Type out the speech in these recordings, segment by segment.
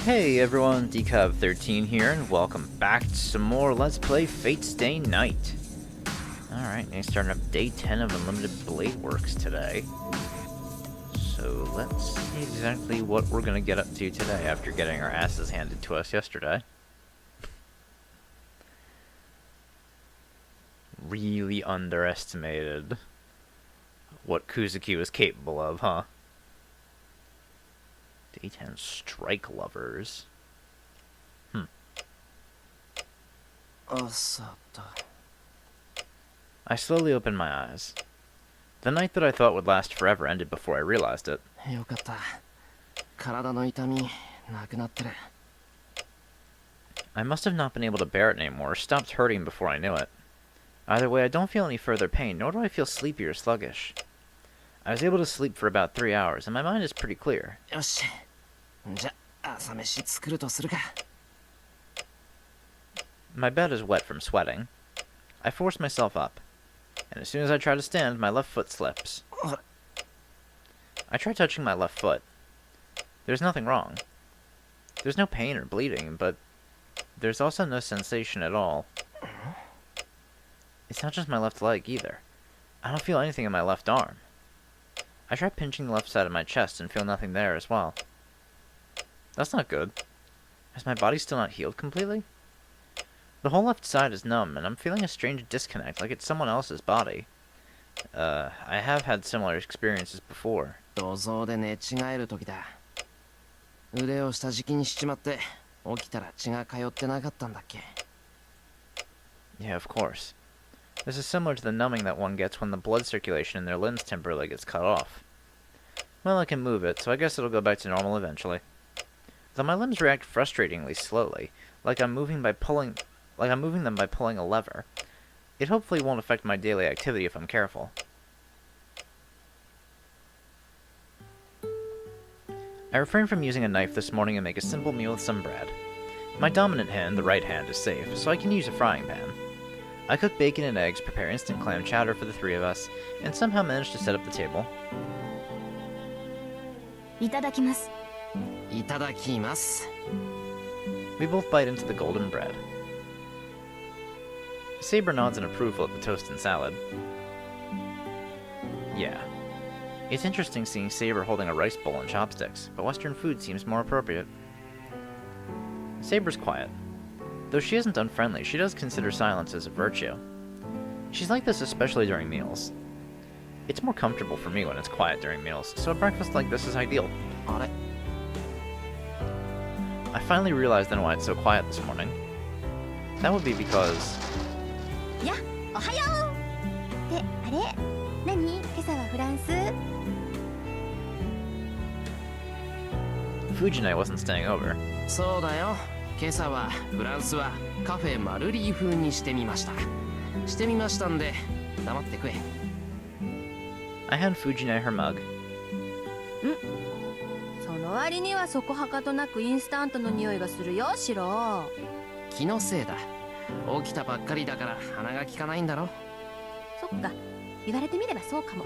Hey everyone, DCOV13 here, and welcome back to some more Let's Play Fate Stay Night. Alright, now starting up day 10 of Unlimited Blade Works today. So let's see exactly what we're gonna get up to today after getting our asses handed to us yesterday. Really underestimated what Kuzuki was capable of, huh? Day 10 Strike Lovers. I slowly opened my eyes. The night that I thought would last forever ended before I realized it. I must have not been able to bear it anymore, or stopped hurting before I knew it. Either way, I don't feel any further pain, nor do I feel sleepy or sluggish. I was able to sleep for about 3 hours, and my mind is pretty clear. My bed is wet from sweating. I force myself up, and as soon as I try to stand, my left foot slips. I try touching my left foot. There's nothing wrong. There's no pain or bleeding, but there's also no sensation at all. It's not just my left leg, either. I don't feel anything in my left arm. I try pinching the left side of my chest and feel nothing there as well. That's not good. Has my body still not healed completely? The whole left side is numb, and I'm feeling a strange disconnect, like it's someone else's body. I have had similar experiences before. Yeah, of course. This is similar to the numbing that one gets when the blood circulation in their limbs temporarily gets cut off. Well, I can move it, so I guess it'll go back to normal eventually. Though my limbs react frustratingly slowly, like I'm moving them by pulling a lever. It hopefully won't affect my daily activity if I'm careful. I refrained from using a knife this morning and make a simple meal with some bread. My dominant hand, the right hand, is safe, so I can use a frying pan. I cook bacon and eggs, prepare instant clam chowder for the three of us, and somehow manage to set up the table. Itadakimasu. We both bite into the golden bread. Saber nods in approval at the toast and salad. Yeah. It's interesting seeing Saber holding a rice bowl and chopsticks, but Western food seems more appropriate. Saber's quiet. Though she isn't unfriendly, she does consider silence as a virtue. She's like this especially during meals. It's more comfortable for me when it's quiet during meals, so a breakfast like this is ideal. I finally realized then why it's so quiet this morning. That would be because... Yeah, ohayo! Nani? Kesa wa Furansu? Fujine wasn't staying over. I hand Fujine her mug. その割にはそこはかとなくインスタントの匂いがするよ、シロ。気のせいだ。起きたばっかりだから鼻が利かないんだろ。そっか、言われてみればそうかも。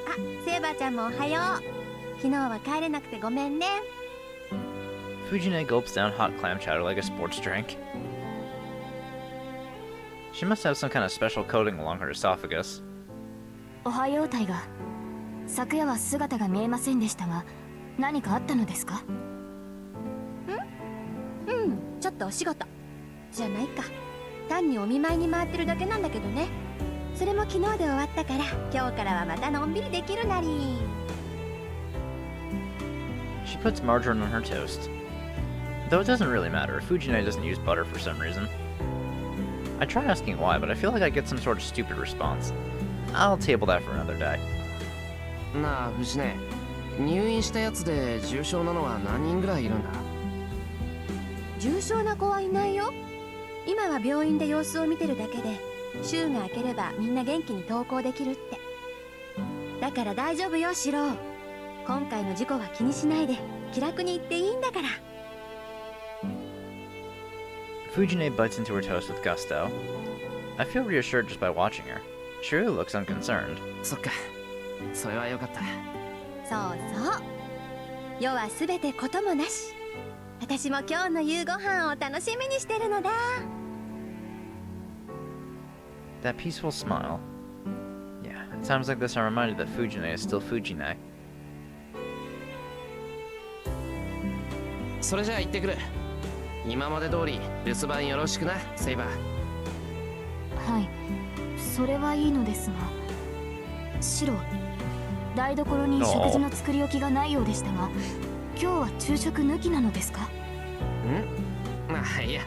あ、セーバーちゃんもおはよう。昨日は帰れなくてごめんね。Fujine gulps down hot clam chowder like a sports drink. She must have some kind of special coating along her esophagus. おはよう、タイガー。昨夜は姿が見えませんでしたが、何かあったのですか？ちょっとお仕事じゃないか。単にお見舞いに回ってるだけなんだけどね。それも昨日で終わったから、今日からはまたのんびりできるなり。She puts margarine on her toast. Though it doesn't really matter, Fujine doesn't use butter for some reason. I try asking why, but I feel like I get some sort of stupid response. I'll table that for another day. なあ、藤根。入院したやつで重症なのは何人ぐらいいるんだ？重症な子はいないよ。今は病院で様子を見てるだけで、週が明ければみんな元気に登校できるって。だから大丈夫よ、シロ。今回の事故は気にしないで、気楽に行っていいんだから。Fujine bites into her toast with gusto. I feel reassured just by watching her. She really looks unconcerned. そっか。それはよかった。そうそう。世はすべてこともなし。私も今日の夕ご飯を楽しみにしてるのだ。 That peaceful smile. Yeah, at times like this I'm reminded that Fujine is still Fujine. それじゃあ行ってくる。今まで通り留守番よろしくな、セイバー。はい、それはいいのですが、シロ、台所に食事の作り置きがないようでしたが、今日は昼食抜きなのですか？いや、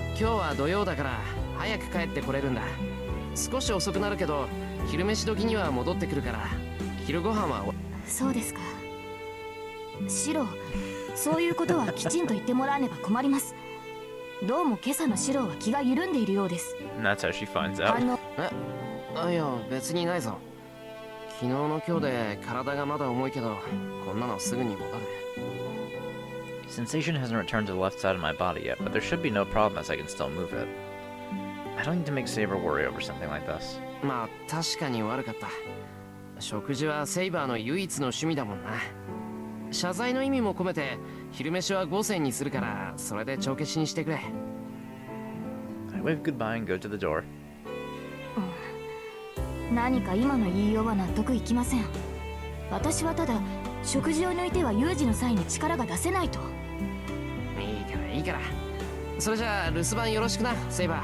今日は土曜だから早く帰ってこれるんだ。少し遅くなるけど昼飯時には戻ってくるから、昼ご飯は。そうですか。シロ、そういうことはきちんと言ってもらわねば困ります。どうも今朝のシロは気が緩んでいるようです。 And that's how she finds out. いや別にないぞ。昨日の今日で体がまだ重いけど、こんなのすぐに戻る。 Sensation hasn't returned to the left side of my body yet, but there should be no problem as I can still move it. I don't need to make Saber worry over something like this. まあ確かに悪かった。食事はセイバーの唯一の趣味だもんな。謝罪の意味も込めて昼飯は5銭にするから、それで帳消しにしてくれ。 I wave goodbye and go to the door. 何か今の言いようは納得いきません。私はただ食事を抜いては有事の際に力が出せないと。いいからいいから。それじゃあ留守番よろしくな、セイバ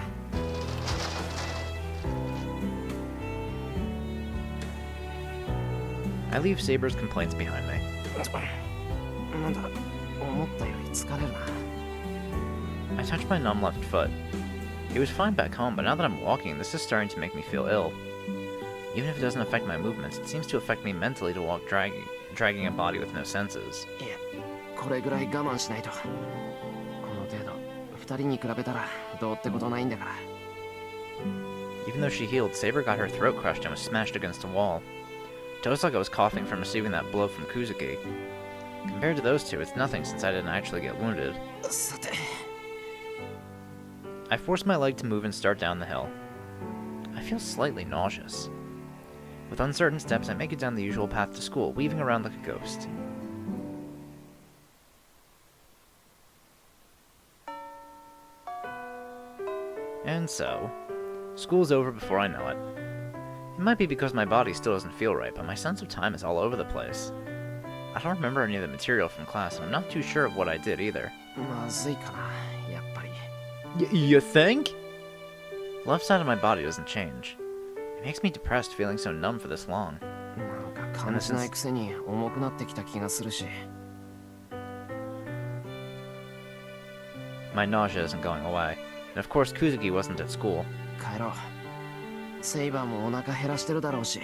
ー。 I leave Saber's complaints behind me. なんだ、思ったより疲れるな。 I touch my numb left foot. It was fine back home, but now that I'm walking, this is starting to make me feel ill. Even if it doesn't affect my movements, it seems to affect me mentally to walk dragging a body with no senses. いや、これぐらい我慢しないと。この程度、二人に比べたらどうってことないんだから。 Even though she healed, Saber got her throat crushed and was smashed against a wall. It was like I was coughing from receiving that blow from Kuzuki. Compared to those two, it's nothing since I didn't actually get wounded. さて。 I force my leg to move and start down the hill. I feel slightly nauseous. With uncertain steps, I make it down the usual path to school, weaving around like a ghost. And so, school's over before I know it. It might be because my body still doesn't feel right, but my sense of time is all over the place. I don't remember any of the material from class, and I'm not too sure of what I did either. まずいかな、やっぱり。You think? The left side of my body doesn't change. It makes me depressed feeling so numb for this long. なんか感じないくせに重くなってきた気がするし。 My nausea isn't going away, and of course Kuzuki wasn't at school. 帰ろう。セイバーもお腹減らしてるだろうし。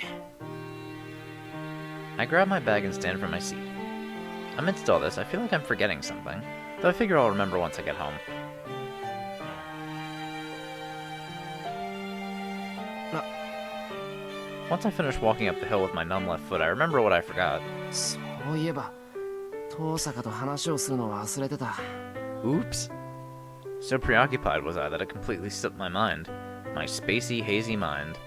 I grab my bag and stand for my seat. Amidst all this, I feel like I'm forgetting something, though I figure I'll remember once I get home. Once I finish walking up the hill with my numb left foot, I remember what I forgot. そういえば、遠坂と話をするの忘れてた。 Oops. So preoccupied was I that it completely slipped my mind. My spacey, hazy mind.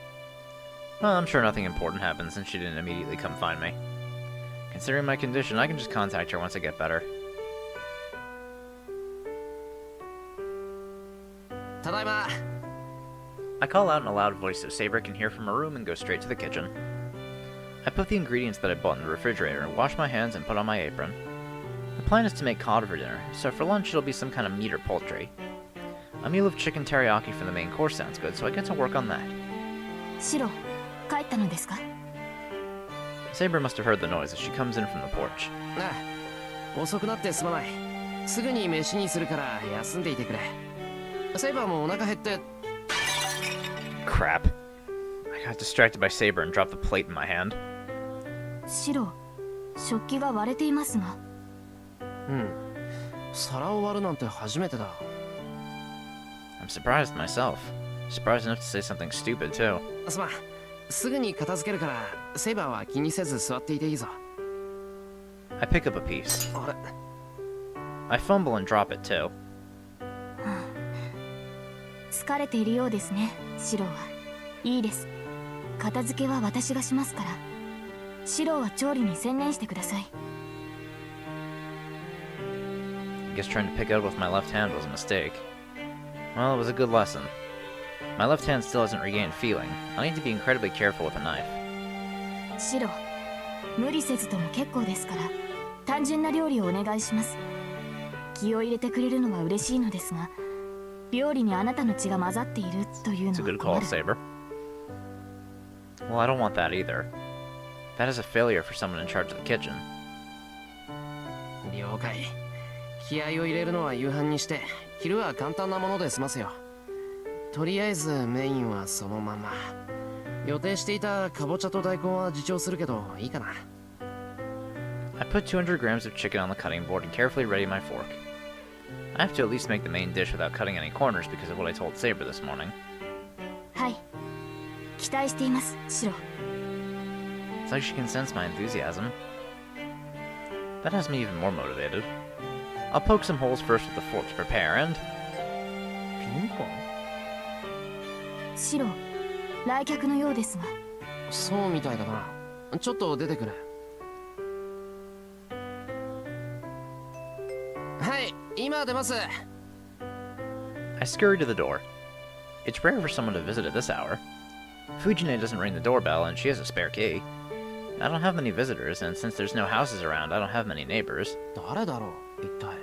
Well, I'm sure nothing important happened since she didn't immediately come find me. Considering my condition, I can just contact her once I get better. ただいま。 I call out in a loud voice so Saber can hear from her room and go straight to the kitchen. I put the ingredients that I bought in the refrigerator, wash my hands, and put on my apron. The plan is to make cod for dinner, so for lunch it'll be some kind of meat or poultry. A meal of chicken teriyaki for the main course sounds good, so I get to work on that. シロ、帰ったのですか？ Saber must have heard the noise as she comes in from the porch. ああ、遅くなってすまない。すぐに飯にするから休んでいてくれ。セイバーもお腹減って。 Crap. I got distracted by Saber and dropped the plate in my hand. シロ、食器が割れていますが。うん。皿を割るなんて初めてだ。 I'm surprised myself. Surprised enough to say something stupid, too. すまん。すぐに片付けるから、セイバーは気にせず座っていていいぞ。I pick up a piece. あれ I fumble and drop it, too. 疲れているようですね、シロは。いいです。片付けは私がしますから。シロは調理に専念してください。Guess trying to pick it up with my left hand was a mistake. Well, it was a good lesson. My left hand still hasn't regained feeling. I need to be incredibly careful with a knife. シロ、無理せずとも結構ですから単純な料理をお願いします。気を入れてくれるのは嬉しいのですが、料理にあなたの血が混ざっているという It's a の good は call, 困る。 Saber. Well, I don't want that either. That is a failure for someone in charge of the kitchen. 了解。気合を入れるのは夕飯にして、昼は簡単なもので済ますよ。とりあえずメインはそのまま。予定していたかぼちゃと大根は自重するけどいいかな。I put 200 grams of chicken on the cutting board and carefully ready my fork. I have to at least make the main dish without cutting any corners because of what I told Saber this morning. はい、期待しています、シロ。 It's like she can sense my enthusiasm. That has me even more motivated. I'll poke some holes first with the fork to prepare and... ピンポン？シロ、来客のようですが。そうみたいだな。ちょっと出てくる。はい、今出ます。I scurry to the door. It's rare for someone to visit at this hour. Fujine doesn't ring the doorbell and she has a spare key. I don't have many visitors, and since there's no houses around, I don't have many neighbors. 誰だろう、一体。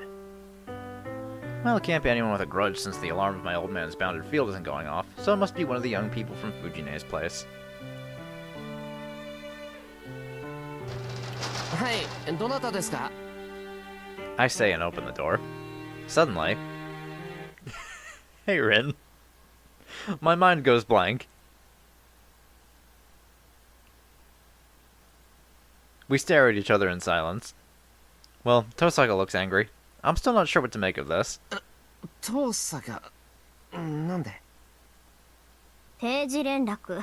Well, it can't be anyone with a grudge since the alarm of my old man's bounded field isn't going off, so it must be one of the young people from Fujine's place. はい、どなたですか？ I say and open the door. Suddenly... Hey, Rin. My mind goes blank. We stare at each other in silence. Well, Tosaka looks angry. I'm still not sure what to make of this. 遠坂、なんで？定時連絡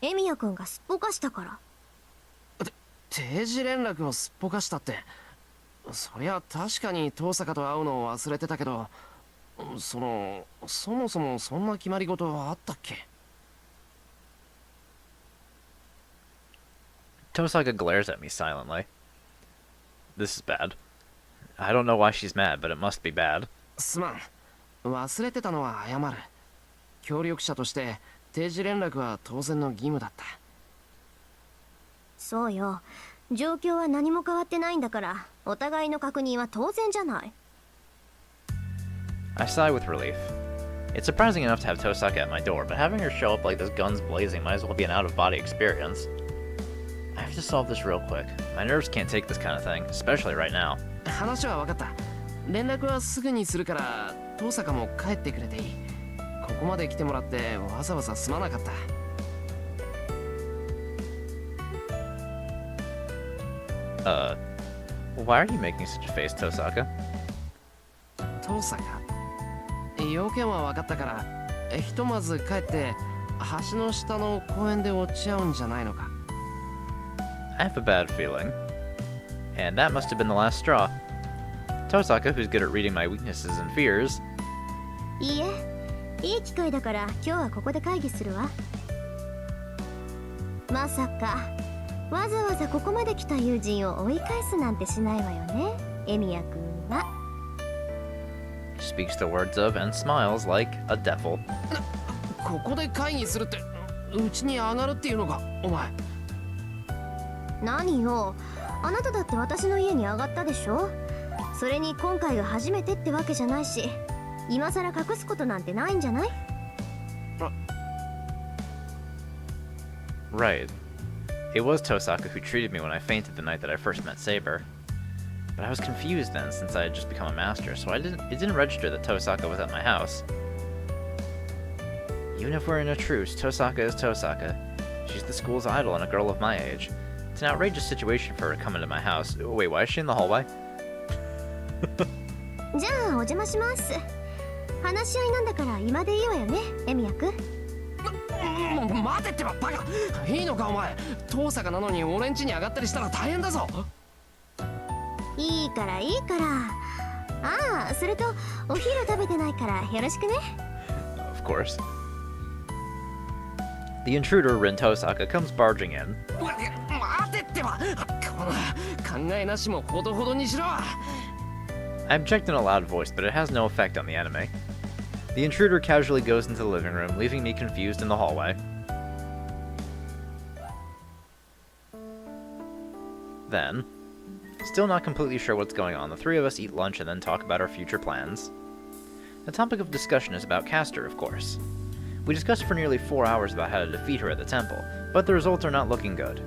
エミヤくんがすっぽかしたから。定時連絡をすっぽかしたって。そりゃ確かに遠坂と会うのを忘れてたけど、そもそもそんな決まり事はあったっけ？ Tosaka glares at me silently. This is bad. I don't know why she's mad, but it must be bad. すまん。忘れてたのは謝る。協力者として定時連絡は当然の義務だった。そうよ。状況は何も変わってないんだから、お互いの確認は当然じゃない。I sigh with relief. It's surprising enough to have Tosaka at my door, but having her show up like this guns blazing might as well be an out-of-body experience. I have to solve this real quick. My nerves can't take this kind of thing, especially right now. 話は分かった。連絡はすぐにするから、遠坂も帰ってくれていい。ここまで来てもらってわざわざすまなかった。Why are you making such a face, Tosaka? 遠坂、要件は分かったから、ひとまず帰って橋の下の公園で落ち合うんじゃないのか。I have a bad feeling. And that must have been the last straw. Tosaka, who's good at reading my weaknesses and fears... いいえ、いい機会だから今日はここで会議するわ。まさかわざわざここまで来た友人を追い返すなんてしないわよね、エミヤくんは。She speaks the words of and smiles like a devil. ここで会議するって、うちに上がるっていうのか、お前。何よ、あなただって私の家に上がったでしょ。それに今回が初めてってわけじゃないし、今さら隠すことなんてないんじゃない？ Right. It was Tosaka who treated me when I fainted the night that I first met Saber. But I was confused then since I had just become a master, so it didn't register that Tosaka was at my house. Even if we're in a truce, Tosaka is Tosaka. She's the school's idol and a girl of my age. It's an outrageous situation for her to come into my house. Wait, why is she in the hallway? じゃあお邪魔します。話し合いなんだから今でいいわよね、エミヤくん。待てってばバカ。いいのかお前。遠坂なのに俺ん家に上がったりしたら大変だぞ。いいからいいから。ああ、それとお昼食べてないからよろしくね。 Of course. The intruder, Rin Tosaka, comes barging in. 待てってば。この考えなしもほどほどにしろ。I object in a loud voice, but it has no effect on the enemy. The intruder casually goes into the living room, leaving me confused in the hallway. Then, still not completely sure what's going on, the three of us eat lunch and then talk about our future plans. The topic of discussion is about Castor, of course. We discussed for nearly 4 hours about how to defeat her at the temple, but the results are not looking good.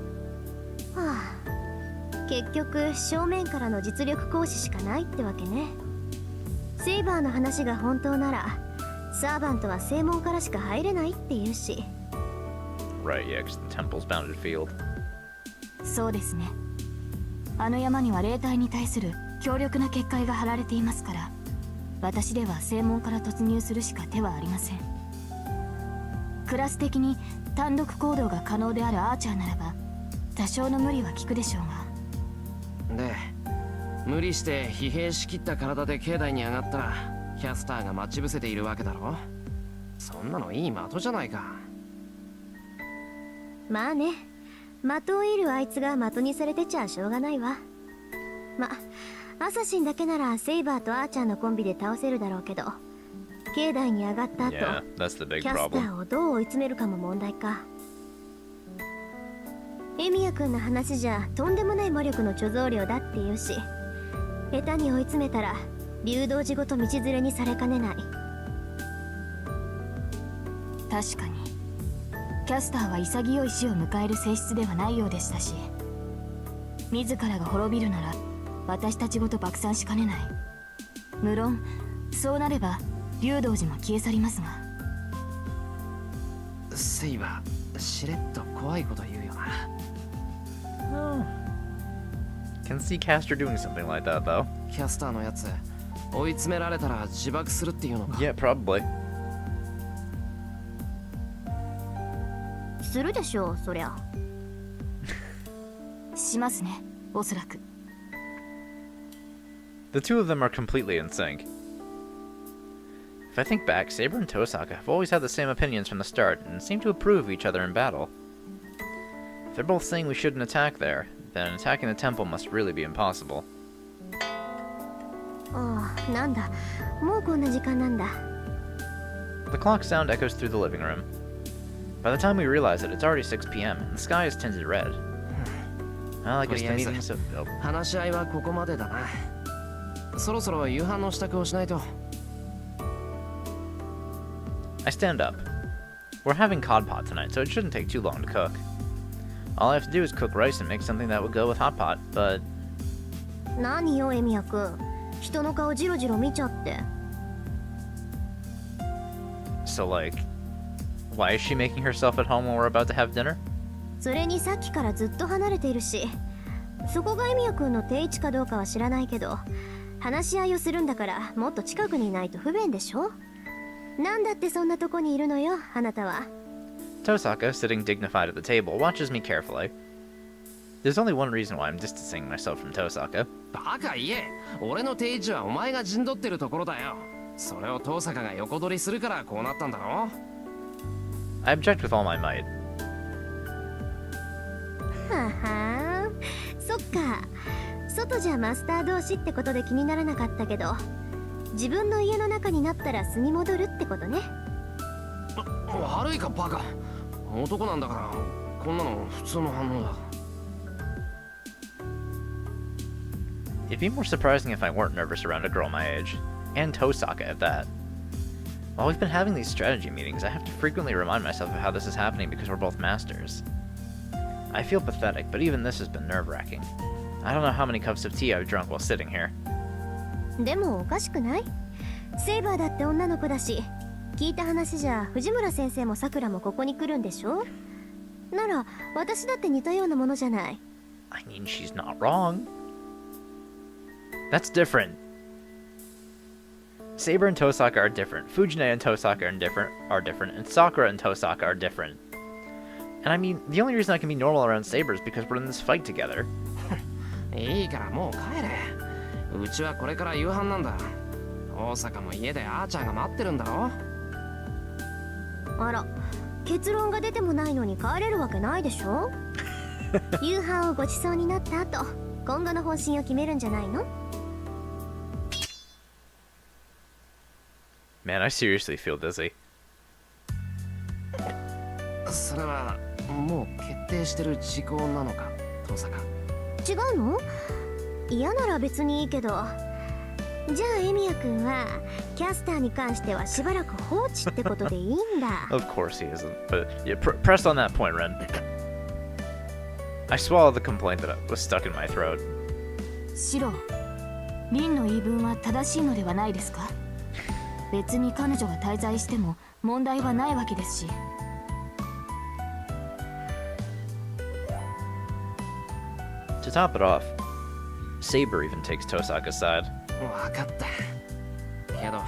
はあ、結局正面からの実力行使しかないってわけね。セイバーの話が本当ならサーバントは正門からしか入れないって言うし。 Right, yeah, because the temple's bounded field. そうですね。あの山には霊体に対する強力な結界が張られていますから、私では正門から突入するしか手はありません。クラス的に単独行動が可能であるアーチャーならば多少の無理は効くでしょうが。で、無理して疲弊しきった体で境内に上がったらキャスターが待ち伏せているわけだろ。そんなのいい的じゃないか。まあね、的を射るあいつが的にされてちゃしょうがないわ。アサシンだけならセイバーとアーチャーのコンビで倒せるだろうけど、境内に上がった後、Yeah, that's the big キャスタ problem. ーをどう追い詰めるかも問題か。エミヤ君の話じゃとんでもない魔力の貯蔵量だって言うし、下手に追い詰めたら流動寺ごと道連れにされかねない。確かにキャスターは潔い死を迎える性質ではないようでしたし、自らが滅びるなら私たちごと爆散しかねない。無論そうなれば流動寺も消え去りますが。セイバー、しれっと怖いこと言うよな。Can see Castor doing something like that, though. キャスターのやつ、追い詰められたら自爆するっていうのか。Yeah, probably. するでしょう、そりゃ。しますね、おそらく。The two of them are completely in sync. If I think back, Saber and Tosaka have always had the same opinions from the start and seem to approve of each other in battle. If they're both saying we shouldn't attack there, then attacking the temple must really be impossible. ああ、なんだ、もうこんな時間なんだ。The clock sound echoes through the living room. By the time we realize it, it's already 6 p.m. and the sky is tinted red. Well, I guess the meeting's... Oh. 話し合いはここまでだな。そろそろ夕飯の支度をしないと。I stand up. We're having cod pot tonight, so it shouldn't take too long to cook. All I have to do is cook rice and make something that would go with hot pot, but... 何よ、エミヤ君。人の顔ジロジロ見ちゃって。So, like... Why is she making herself at home when we're about to have dinner? それにさっきからずっと離れているし、そこがエミヤ君の定位置かどうかは知らないけど、話し合いをするんだからもっと近くにいないと不便でしょ。なんだってそんなとこにいるのよ、あなたは。Tosaka, sitting dignified at the table, watches me carefully. There's only one reason why I'm distancing myself from Tosaka. バカ言え、俺の定位置はお前が陣取ってるところだよ。それを遠坂が横取りするからこうなったんだろ。I object with all my might. ははー、そっか。外じゃマスター同士ってことで気にならなかったけど、自分の家の中になったら素に戻るってことね。悪いかバカ。男なんだからこんなの普通の反応だ。It'd be more surprising if I weren't nervous around a girl my age. And Tosaka at that. While we've been having these strategy meetings, I have to frequently remind myself of how this is happening because we're both masters. I feel pathetic, but even this has been nerve-wracking. I don't know how many cups of tea I've drunk while sitting here. でもおかしくない？セイバーだって女の子だし、聞いた話じゃ藤村先生もさくらもここに来るんでしょ？なら私だって似たようなものじゃない。I mean, she's not wrong. That's different. Saber and Tosaka are different. Fujine and Tosaka are different, and Sakura and Tosaka are different. And I mean, the only reason I can be normal around Saber is because we're in this fight together. いいからもう帰れ。うちはこれから夕飯なんだ。大阪も家であーちゃんが待ってるんだろ。あら、結論が出てもないのに帰れるわけないでしょ。夕飯をごちそうになった後、今後の方針を決めるんじゃないの？ Man, I seriously feel dizzy. それはもう決定してる事項なのか、登坂。違うの？嫌なら別にいいけど。じゃあエミヤ君はキャスターに関してはしばらく放置ってことでいいんだ。Of course he isn't, but yeah, press on that point, Ren. I swallowed the complaint that was stuck in my throat. シロ、リンの言い分は正しいのではないですか？別に彼女が滞在しても問題はないわけですし。To top it off, Saber even takes Tosaka's side. わかった。けど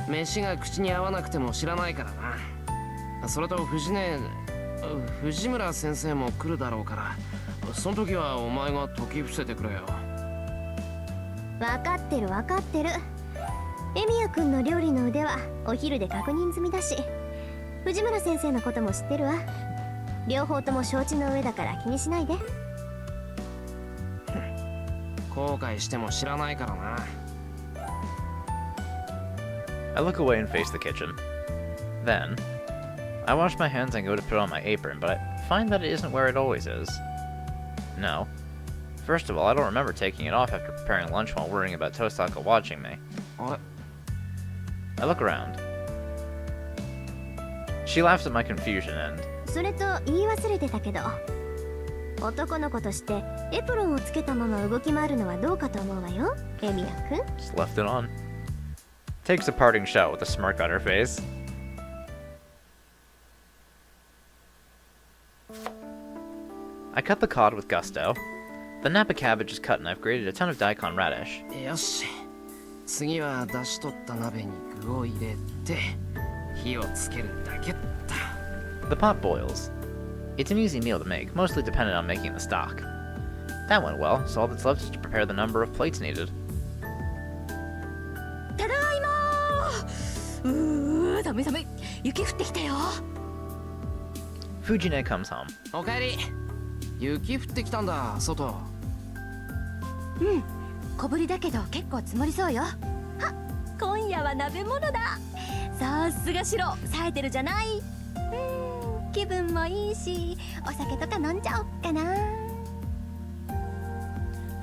飯が口に合わなくても知らないからな。それと藤村先生も来るだろうから、その時はお前が解き伏せてくれよ。分かってる分かってる。エミヤ君の料理の腕はお昼で確認済みだし、藤村先生のことも知ってるわ。両方とも承知の上だから気にしないで。後悔しても知らないからな。I look away and face the kitchen. Then, I wash my hands and go to put on my apron, but I find that it isn't where it always is. No. First of all, I don't remember taking it off after preparing lunch while worrying about Tosaka watching me. あれ？ I look around. She laughs at my confusion and... それと言い忘れてたけど、男の子としてエプロンをつけたまま動き回るのはどうかと思うわよ、エミヤ君。 just left it on. Takes a parting shot with a smirk on her face. I cut the cod with gusto. The Napa cabbage is cut and I've grated a ton of daikon radish. よし。次は出し取った鍋に具を入れて火をつけるだけだ。 The pot boils. It's an easy meal to make, mostly dependent on making the stock. That went well, so all that's left is to prepare the number of plates needed. ただいまー。寒い寒い。雪降ってきたよ。Fujine comes home. おかえり。雪降ってきたんだ、外。うん、小ぶりだけど結構積もりそうよ。は、今夜は鍋物だ。さすがシロ、冴えてるじゃない。気分もいいし、お酒とか飲んじゃおっかな。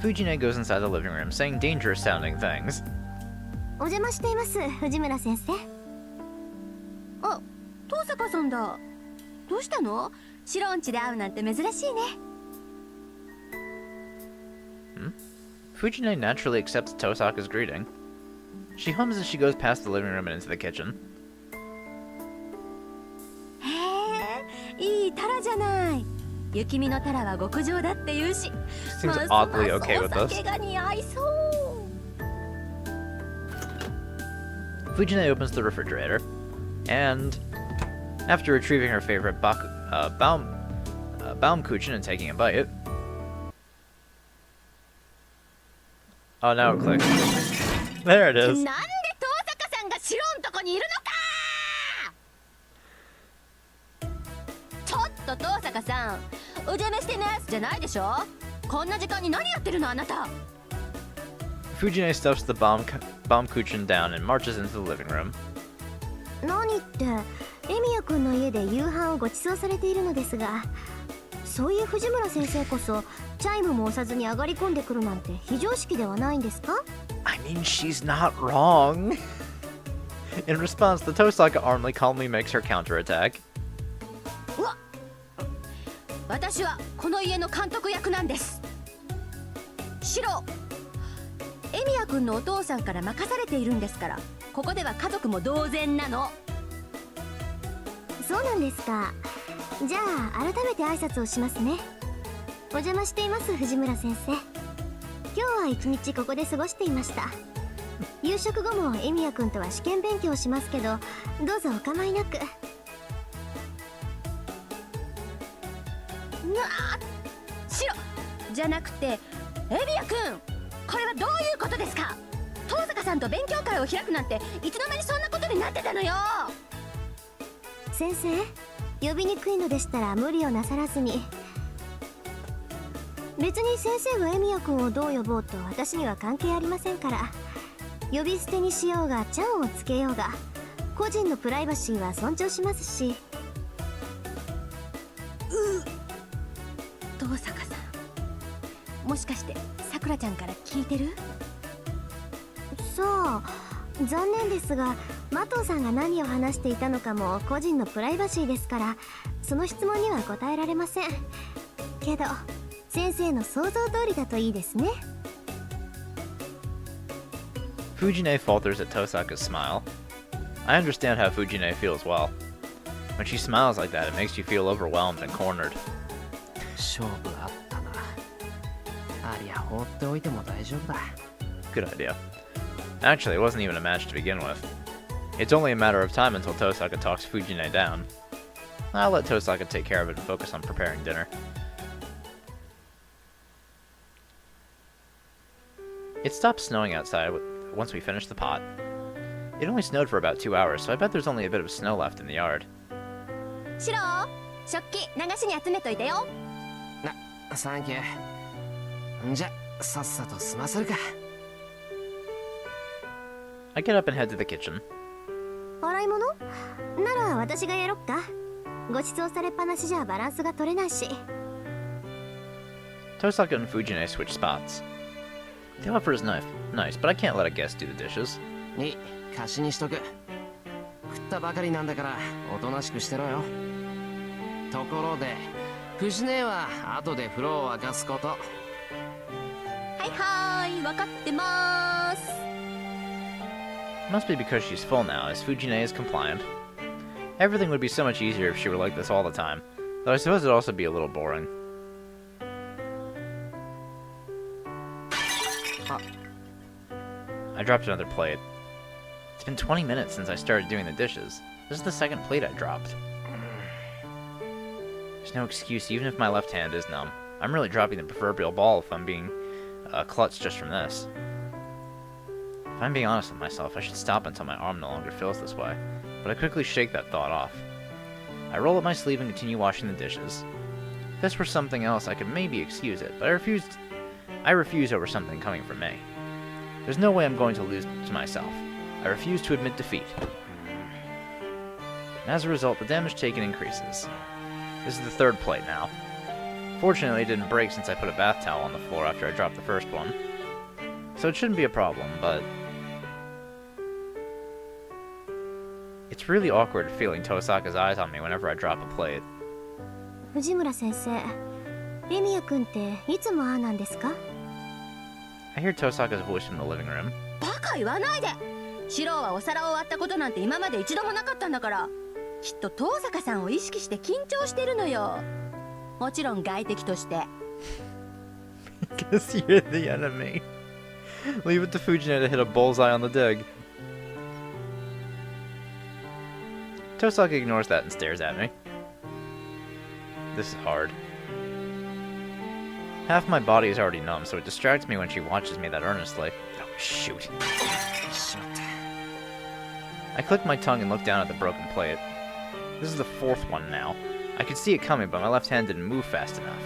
Fujine goes inside the living room, saying dangerous sounding things. お邪魔しています、藤村先生。あ、登坂さんだ。どうしたの？シロんちで会うなんて珍しいね。Fujine naturally accepts Tosaka's greeting. She hums as she goes past the living room and into the kitchen. へえ、いいタラじゃない。雪見のタラは極上だって言うし、 Seems ます oddly ます okay お with this. 酒が似合いそう。Fujine opens the refrigerator, and after retrieving her favorite Baumkuchen and taking a bite... Oh, now it clicks. There it なん is. で登坂さんがシロんとこにいるのか。ちょっと登坂さん、お邪魔してないやつじゃないでしょ。こんな時間に何やってるのあなた。 Fujine stuffs the Baumkuchen down and marches into the living room. 何って、エミヤ君の家で夕飯をご馳走されているのですが、そういう藤村先生こそチャイムも押さずに上がり込んでくるなんて非常識ではないんですか？ I mean, she's not wrong. In response, the Tosaka army calmly makes her counterattack. うわ、私はこの家の監督役なんです。シロ、エミヤ君のお父さんから任されているんですから、ここでは家族も同然なの。そうなんですか。じゃあ改めて挨拶をしますね。お邪魔しています、藤村先生。今日は一日ここで過ごしていました。夕食後もエミヤ君とは試験勉強しますけど、どうぞお構いなく。うわー、シロじゃなくてエミヤ君、これはどういうことですか？登坂さんと勉強会を開くなんていつの間にそんなことになってたのよ。先生、呼びにくいのでしたら無理をなさらずに。別に先生がエミヤ君をどう呼ぼうと私には関係ありませんから。呼び捨てにしようがちゃんをつけようが、個人のプライバシーは尊重しますし。遠坂さん、もしかしてさくらちゃんから聞いてる？そう、残念ですが麻藤さんが何を話していたのかも個人のプライバシーですから、その質問には答えられませんけど、先生の想像通りだといいですね。 Fujine falters at Tosaka's smile. I understand how Fujine feels well. When she smiles like that, it makes you feel overwhelmed and cornered. 勝負あったな。ありゃ放っておいても大丈夫だ。 Good idea. Actually, it wasn't even a match to begin with. It's only a matter of time until Tosaka talks Fujine down. I'll let Tosaka take care of it and focus on preparing dinner. It stopped snowing outside once we finished the pot. It only snowed for about 2 hours, so I bet there's only a bit of snow left in the yard. シロ、食器流しに集めといてよ。サンキュー。じゃ、さっさと済ませるか。I get up and head to the kitchen. 洗い物なら私がやろっか。ご馳走されっぱなしじゃバランスが取れないし。 Tosaka and Fujine switch spots. The offer is nice, but I can't let a guest do the dishes. いい、貸しにしとく。食ったばかりなんだからおとなしくしてろよ。ところで藤姉は後で風呂を沸かすこと。はいはーい、分かってまーす。 Must be because she's full now, as Fujine is compliant. Everything would be so much easier if she were like this all the time, though I suppose it'd also be a little boring. I dropped another plate. It's been 20 minutes since I started doing the dishes. This is the second plate I dropped. There's no excuse, even if my left hand is numb. I'm really dropping the proverbial ball if I'm being clutched just from this. If I'm being honest with myself, I should stop until my arm no longer feels this way, but I quickly shake that thought off. I roll up my sleeve and continue washing the dishes. If this were something else, I could maybe excuse it, but I refuse over something coming from me. There's no way I'm going to lose to myself. I refuse to admit defeat. And as a result, the damage taken increases. This is the third plate now. Fortunately, it didn't break since I put a bath towel on the floor after I dropped the first one. So it shouldn't be a problem, but... It's really awkward feeling Tosaka's eyes on me whenever I drop a plate. 藤村先生、エミヤ君っていつもああなんですか？ I hear Tosaka's voice from the living room. バカ言わないで。シロはお皿を割ったことなんて今まで一度もなかったんだから。きっと遠坂さんを意識して緊張してるのよ。もちろん外敵として。Because you're the enemy. Leave it to Fujine to hit a bullseye on the dig. Tosaka ignores that and stares at me. This is hard. Half my body is already numb, so it distracts me when she watches me that earnestly. Oh, shoot. I click my tongue and look down at the broken plate. This is the fourth one now. I could see it coming, but my left hand didn't move fast enough.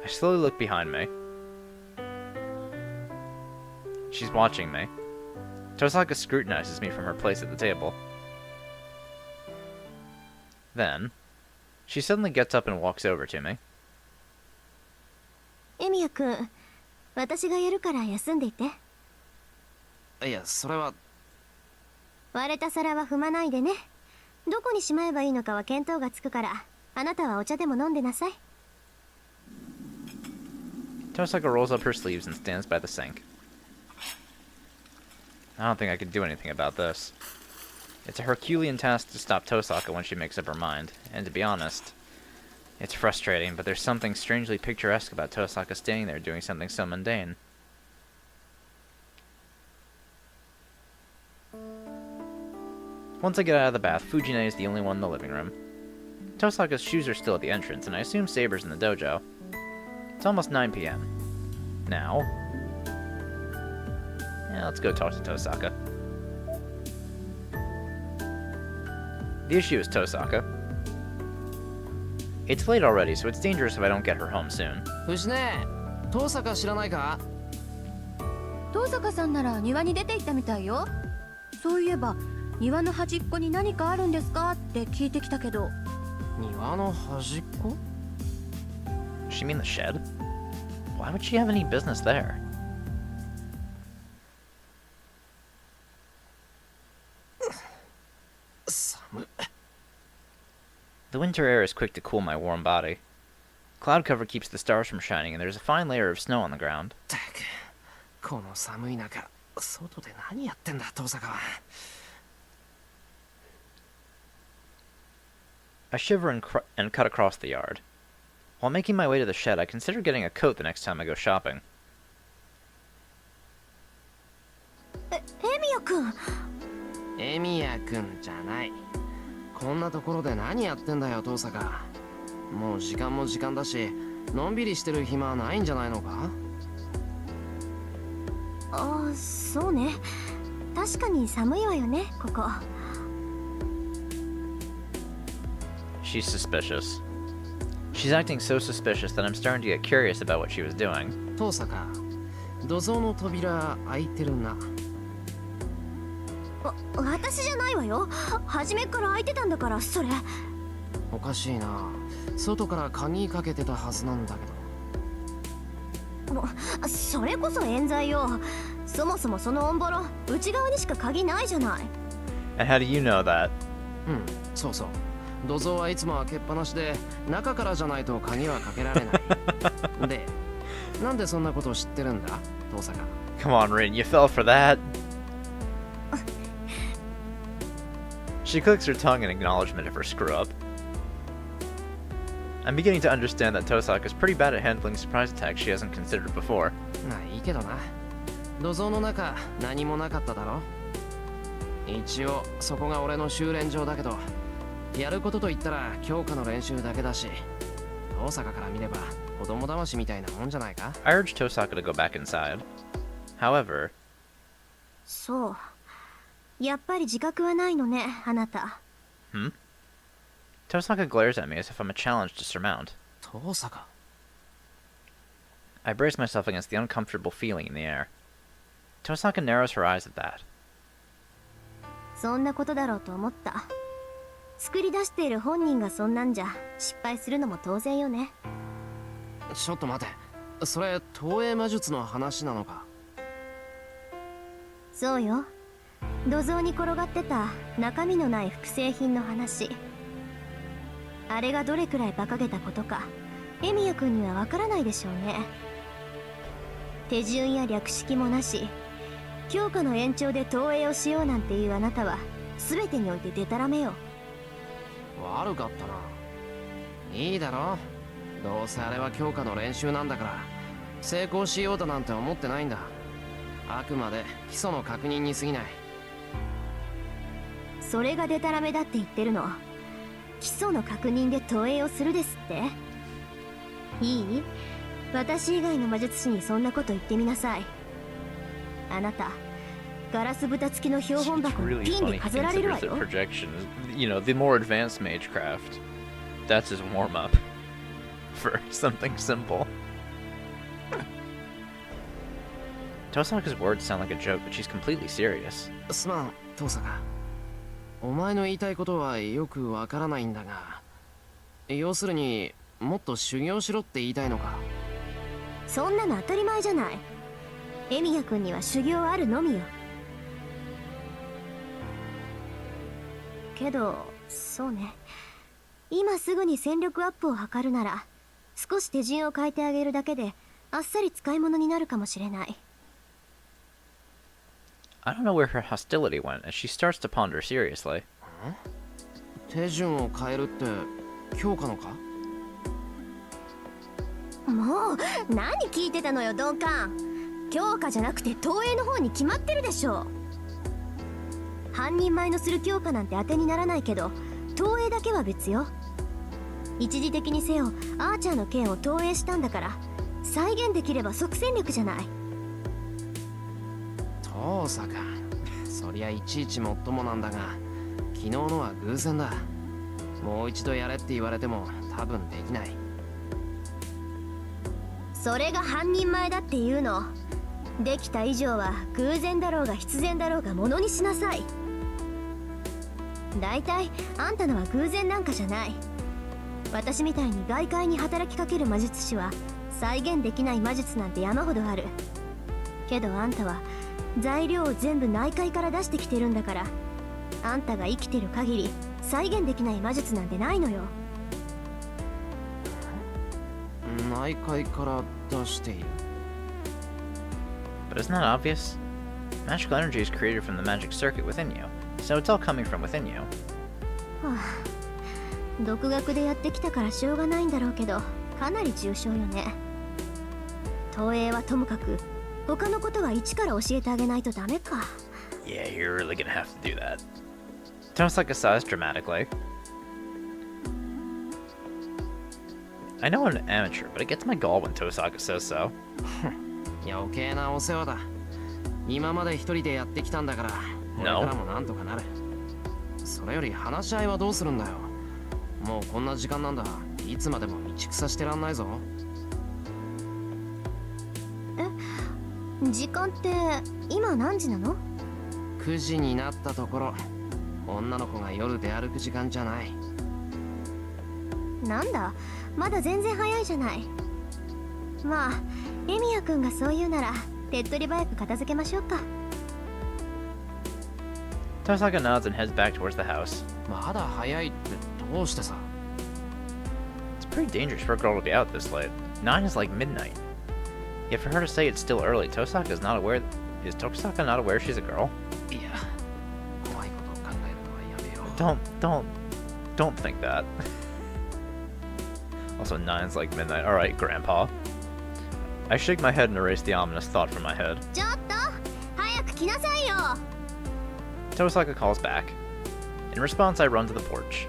I slowly look behind me. She's watching me. Tosaka scrutinizes me from her place at the table. Then, she suddenly gets up and walks over to me. エミヤ君、私がやるから休んでいて。いや、それは。割れた皿は踏まないでね。どこにしまえばいいのかは見当がつくから、あなたはお茶でも飲んでなさい。Tosaka rolls up her sleeves and stands by the sink. I don't think I can do anything about this. It's a Herculean task to stop Tosaka when she makes up her mind, and to be honest, it's frustrating, but there's something strangely picturesque about Tosaka standing there doing something so mundane. Once I get out of the bath, Fujine is the only one in the living room. Tosaka's shoes are still at the entrance, and I assume Saber's in the dojo. It's almost 9 p.m. Now... yeah, let's go talk to Tosaka. The issue is Tosaka. It's late already, so it's dangerous if I don't get her home soon. 藤姉、遠坂知らないか？遠坂さんなら庭に出て行ったみたいよ。そういえば庭の端っこに何かあるんですかって聞いてきたけど。庭の端っこ？ She mean the shed? Why would she have any business there? The winter air is quick to cool my warm body. Cloud cover keeps the stars from shining, and there's a fine layer of snow on the ground. たく、この寒い中、外で何やってんだ、遠坂は。I shiver and cut across the yard. While making my way to the shed, I consider getting a coat the next time I go shopping. エミヤくん。エミヤくんじゃない。こんなところで何やってんだよ、遠坂。もう時間も時間だし、のんびりしてる暇はないんじゃないのか？ああ、そうね。確かに寒いわよね、ここ。She's suspicious. She's acting so suspicious that I'm starting to get curious about what she was doing. 遠坂、土蔵の扉開いてるな。私じゃないわよ。初めから開いてたんだから、それ。おかしいな。外から鍵かけてたはずなんだけど。それこそ冤罪よ。そもそもそのオンボロ、内側にしか鍵ないじゃない。And how do you know that? うん、そうそう。土蔵はいつも開けっぱなしで、中からじゃないと鍵はかけられない。で、なんでそんなことを知ってるんだ、遠坂。Come on, Rin, you fell for that. She clicks her tongue in acknowledgement of her screw-up. I'm beginning to understand that Tosaka's pretty bad at handling surprise attacks she hasn't considered before. まあいいけどな。土蔵の中、何もなかっただろ。一応、そこが俺の修練場だけど、やることと言ったら強化の練習だけだし、遠坂から見れば子供騙しみたいなもんじゃないか？ I urge Tosaka to go back inside. However... そう。やっぱり自覚はないのね、あなた。Hmm? Tosaka glares at me as if I'm a challenge to surmount. 遠坂。I brace myself against the uncomfortable feeling in the air. Tosaka narrows her eyes at that. そんなことだろうと思った。作り出している本人がそんなんじゃ失敗するのも当然よね。ちょっと待て。それ、投影魔術の話なのか？そうよ。土蔵に転がってた中身のない複製品の話。あれがどれくらい馬鹿げたことか、エミヤ君にはわからないでしょうね。手順や略式もなし、強化の延長で投影をしようなんていうあなたは全てにおいてデタラメよ。悪かったな。いいだろ。どうせあれは強化の練習なんだから、成功しようだなんて思ってないんだ。あくまで基礎の確認に過ぎない。それがデタラメだって言ってるの。基礎の確認で投影をするですって。いい？私以外の魔術師にそんなこと言ってみなさい。あなた、ガラス蓋付きの標本箱にピンで飾られるわよ。 You know, the more advanced magecraft. That's his warm-up for something simple. Tosaka's words sound like a joke, but she's completely serious. すまん、遠坂。お前の言いたいことはよくわからないんだが、要するにもっと修行しろって言いたいのか？そんなの当たり前じゃない。エミヤ君には修行あるのみよ。けど、そうね。今すぐに戦力アップを図るなら、少し手順を変えてあげるだけで、あっさり使い物になるかもしれない。I don't know where her hostility went as she starts to ponder seriously. 手順を変えるって強化のか？もう何聞いてたのよ、鈍感。強化じゃなくて投影の方に決まってるでしょ。半人前のする強化なんて当てにならないけど、投影だけは別よ。一時的にせよアーチャーの剣を投影したんだから、再現できれば即戦力じゃない。遠坂、そりゃいちいちもっともなんだが、昨日のは偶然だ。もう一度やれって言われても多分できない。それが半人前だっていうの。できた以上は偶然だろうが必然だろうがものにしなさい。だいたいあんたのは偶然なんかじゃない。私みたいに外界に働きかける魔術師は再現できない魔術なんて山ほどある。けどあんたは材料を全部内界から出してきてるんだから、あんたが生きてる限り再現できない魔術なんてないのよ。内界から出している。 But isn't that obvious? Magical energy is created from the magic circuit within you, so it's all coming from within you. はあ、独学でやってきたからしょうがないんだろうけど、かなり重症よね。投影はともかく他のことは一から教えてあげないとダメか。 Yeah, you're really gonna have to do that. Tosaka sighs dramatically. I know I'm an amateur, but it gets my gall when Tosaka says so. 余計なお世話だ。今まで一人でやってきたんだから、これからもなんとかなる。それより話し合いはどうするんだよ。もうこんな時間なんだ。いつまでも道草してらんないぞ。時間って今何時なの？9時になったところ。女の子が夜出歩く時間じゃない。なんだ、まだ全然早いじゃない。まあ、エミヤくんがそう言うなら手っ取り早く片付けましょうか。 Tosaka nods and heads back towards the house. まだ早いってどうしてさ。 It's pretty dangerous for a girl to be out this late. 9 is like midnight. Yet for her to say it's still early, Tosaka is not aware. Is Tosaka not aware she's a girl? いや、怖いことを考えるのはやめよう。Don't think that. Also, 9's like midnight. Alright, Grandpa. I shake my head and erase the ominous thought from my head. ちょっと早く来なさいよ。 Tosaka calls back. In response, I run to the porch.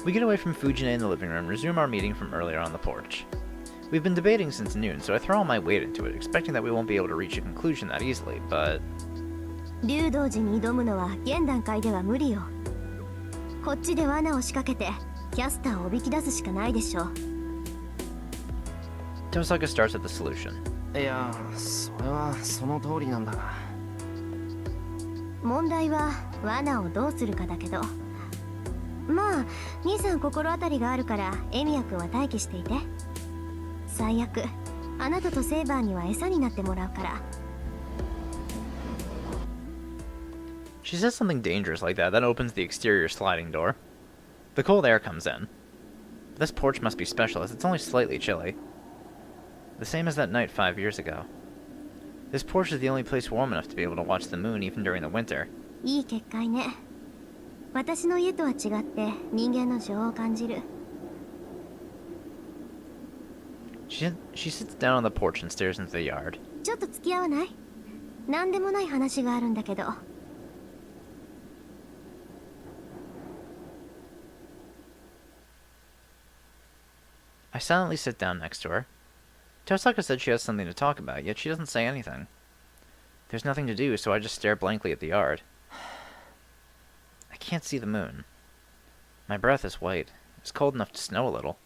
We get away from Fujine in the living room and resume our meeting from earlier on the porch. We've been debating since noon, so I throw all my weight into it, expecting that we won't be able to reach a conclusion that easily, but... 竜道寺に挑むのは現段階では無理よ。こっちで罠を仕掛けてキャスターをおびき出すしかないでしょ。 Tosaka starts at the solution. いや、それはその通りなんだが。問題は罠をどうするかだけど、まあ兄さん心当たりがあるからエミヤ君は待機していて。最悪あなたとセイバーには餌になってもらうから。 She says something dangerous like that, then opens the exterior sliding door. The cold air comes in. This porch must be special, as it's only slightly chilly. The same as that night 5 years ago. This porch is the only place warm enough to be able to watch the moon even during the winter. いい結界ね。私の家とは違って人間の情を感じる。 She sits down on the porch and stares into the yard. ちょっと付き合わない？なんでもない話があるんだけど。 I silently sit down next to her. Tosaka said she has something to talk about, yet she doesn't say anything. There's nothing to do, so I just stare blankly at the yard. I can't see the moon. My breath is white. It's cold enough to snow a little.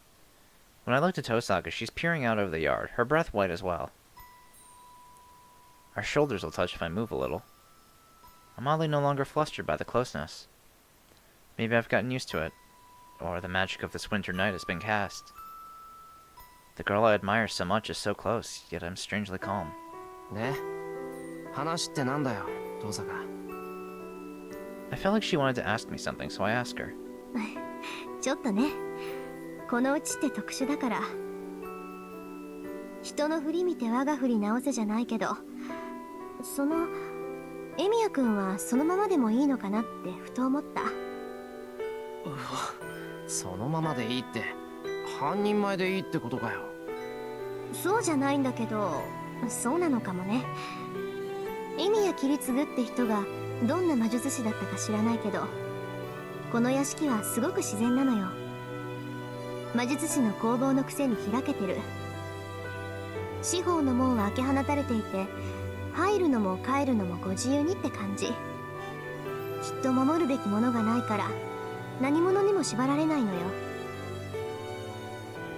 When I look to Tosaka, she's peering out over the yard, her breath white as well. Our shoulders will touch if I move a little. I'm oddly no longer flustered by the closeness. Maybe I've gotten used to it, or the magic of this winter night has been cast. The girl I admire so much is so close, yet I'm strangely calm. で、話ってなんだよ、遠坂。I felt like she wanted to ask me something, so I asked her. ちょっとね、このうちって特殊だから。人の振り見て我が振り直せじゃないけど、エミヤ君はそのままでもいいのかなってふと思った。そのままでいいって、半人前でいいってことかよ。そうじゃないんだけど、そうなのかもね。エミヤ切り継ぐって人がどんな魔術師だったか知らないけど、この屋敷はすごく自然なのよ。魔術師の工房のくせに開けてる。四方の門は開け放たれていて、入るのも帰るのもご自由にって感じ。きっと守るべきものがないから何者にも縛られないのよ。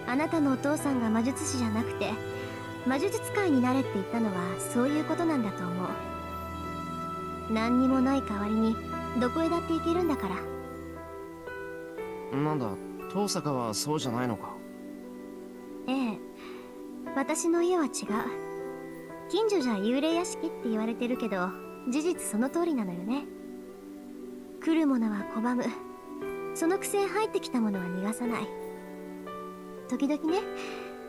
あなたのお父さんが魔術師じゃなくて魔術使いになれって言ったのはそういうことなんだと思う。何にもない代わりにどこへだって行けるんだから。なんだ、遠坂はそうじゃないのか。ええ、私の家は違う。近所じゃ幽霊屋敷って言われてるけど、事実その通りなのよね。来るものは拒む。そのくせ入ってきたものは逃がさない。時々ね、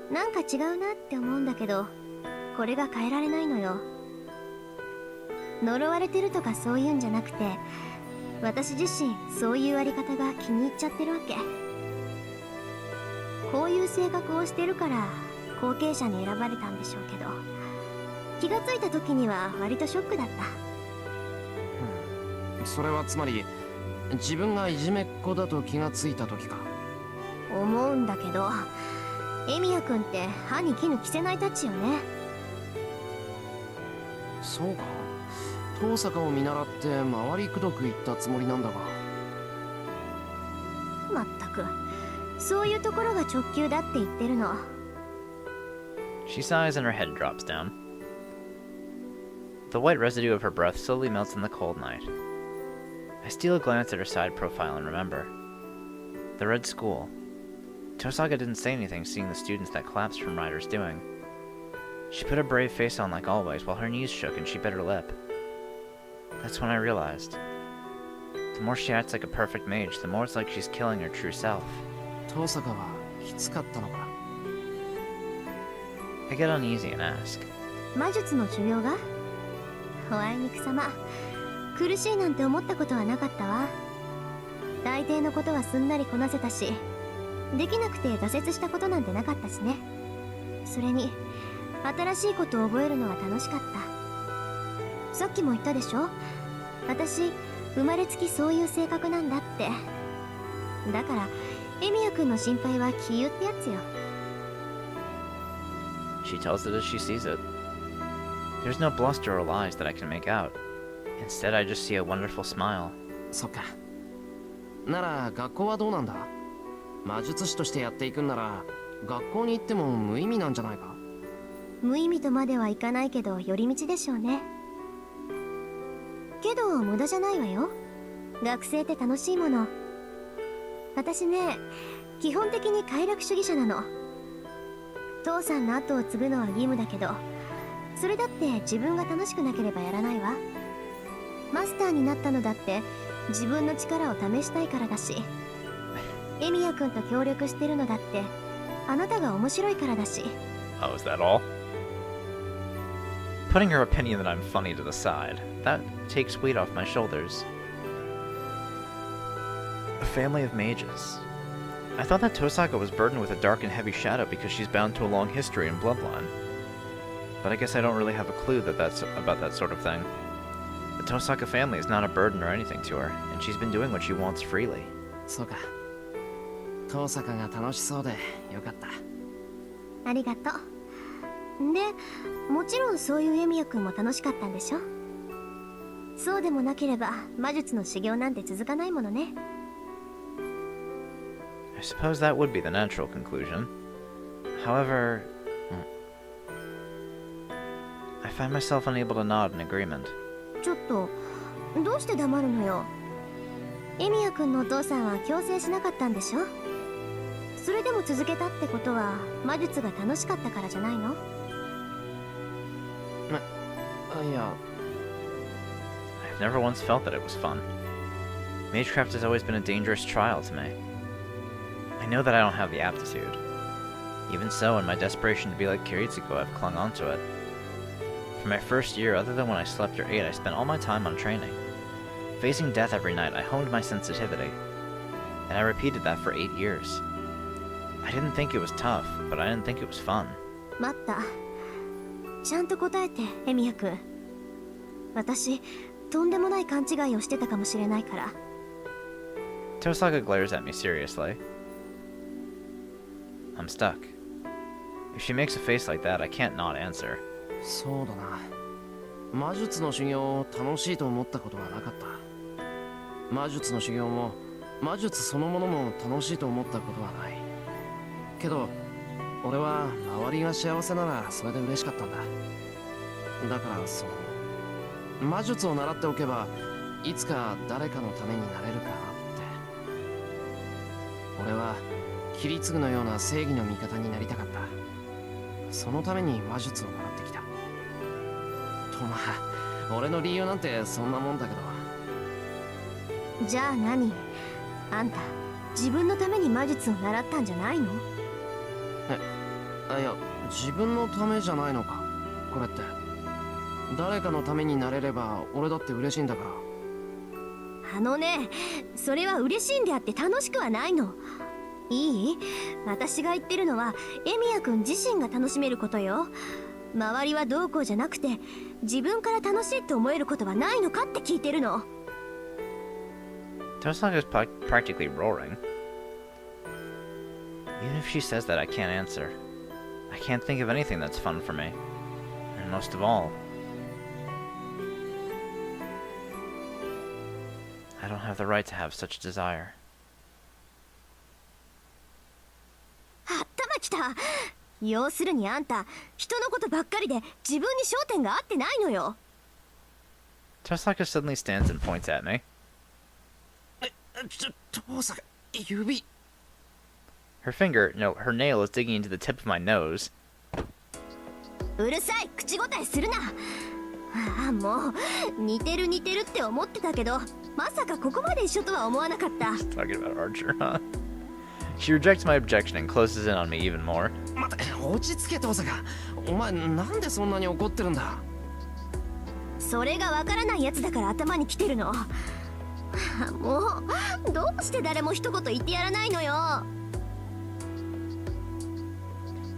なんか違うなって思うんだけど、これが変えられないのよ。呪われてるとかそういうんじゃなくて、私自身そういうあり方が気に入っちゃってるわけ。こういう性格をしてるから後継者に選ばれたんでしょうけど、気がついた時には割とショックだった。それはつまり自分がいじめっ子だと気がついた時か。思うんだけど、エミヤ君って歯に衣着せないたちよね。そうか、遠坂を見習って回りくどく言ったつもりなんだが。まったく、そういうところが直球だって言ってるの。 She sighs and her head drops down. The white residue of her breath slowly melts in the cold night. I steal a glance at her side profile and remember. The red school. Tosaga didn't say anything seeing the students that collapsed from Ryder's doing. She put a brave face on like always while her knees shook and she bit her lip. That's when I realized. The more she acts like a perfect mage, the more it's like she's killing her true self. 遠坂はきつかったのか。I get uneasy and ask. 魔術の修行が？おあいにくさま。苦しいなんて思ったことはなかったわ。大抵のことはすんなりこなせたし、できなくて挫折したことなんてなかったしね。それに新しいことを覚えるのは楽しかった。さっきも言ったでしょ、私生まれつきそういう性格なんだって。だからエミヤ君の心配は杞憂ってやつよ。 She tells it as she sees it. There's no bluster or lies that I can make out. Instead, I just see a wonderful smile. そっか。なら学校はどうなんだ。魔術師としてやっていくんなら学校に行っても無意味なんじゃないか。無意味とまではいかないけど寄り道でしょうね。けど無駄じゃないわよ。学生って楽しいもの。私ね、基本的に快楽主義者なの。父さんの後を継ぐのは義務だけど、それだって自分が楽しくなければやらないわ。マスターになったのだって自分の力を試したいからだし、エミヤ君と協力してるのだってあなたが面白いからだし。 Oh, is that all? Putting her opinion that I'm funny to the side, that takes weight off my shoulders. A family of mages. I thought that Tosaka was burdened with a dark and heavy shadow because she's bound to a long history and bloodline. But I guess I don't really have a clue that's about that sort of thing. The Tosaka family is not a burden or anything to her, and she's been doing what she wants freely. そうか。遠坂が楽しそうでよかった。ありがとう。で、もちろんそういうエミヤ君も楽しかったんでしょ。そうでもなければ魔術の修行なんて続かないものね。I suppose that would be the natural conclusion. However, I find myself unable to nod in agreement. ちょっと、どうして黙るのよ。エミヤ君のお父さんは強制しなかったんでしょ。それでも続けたってことは魔術が楽しかったからじゃないの？いや、 I've never once felt that it was fun. Magecraft has always been a dangerous trial to me. I know that I don't have the aptitude. Even so, in my desperation to be like Kiritsuko, I've clung onto it. For my first year, other than when I slept or ate, I spent all my time on training. Facing death every night, I honed my sensitivity. And I repeated that for 8 years. I didn't think it was tough, but I didn't think it was fun. 待った。ちゃんと答えて、エミヤ君。私、とんでもない勘違いをしてたかもしれないから。Tosaka glares at me seriously. I'm stuck. If she makes a face like that, I can't not answer. そうだな。魔術の修行を楽しいと思ったことはなかった。魔術の修行も魔術そのものも楽しいと思ったことはない。けど俺は周りが幸せならそれで嬉しかったんだ。だから魔術を習っておけばいつか誰かのためになれるかなって。俺はキリツグのような正義の味方になりたかった。そのために魔術を習ってきた。と俺の理由なんてそんなもんだけど。じゃあ何？あんた自分のために魔術を習ったんじゃないの？いや、自分のためじゃないのかこれって。誰かのためになれれば俺だって嬉しいんだから。あのね、それは嬉しいんであって楽しくはないの。いい？私が言ってるのはエミヤくん自身が楽しめることよ。周りはどうこうじゃなくて自分から楽しいって思えることはないのかって聞いてるの。 Tosaka's practically roaring. Even if she says that, I can't answer. I can't think of anything that's fun for me. And most of all, I don't have the right to have such desire. 頭きた。要するにあんた人のことばっかりで自分に焦点が合ってないのよ。 Tosaka suddenly stands and points at me. 父さん、指。 Her nail is digging into the tip of my nose. うるさい、口答えするな。ああ、もう似てるって思ってたけど、まさかここまで一緒とは思わなかった。 Talking about Archer, huh? She rejects my objection and closes in on me even more. 待て、落ち着け父さん。お前なんでそんなに怒ってるんだ。それがわからないやつだから頭に来てるの。もうどうして誰も一言言ってやらないのよ。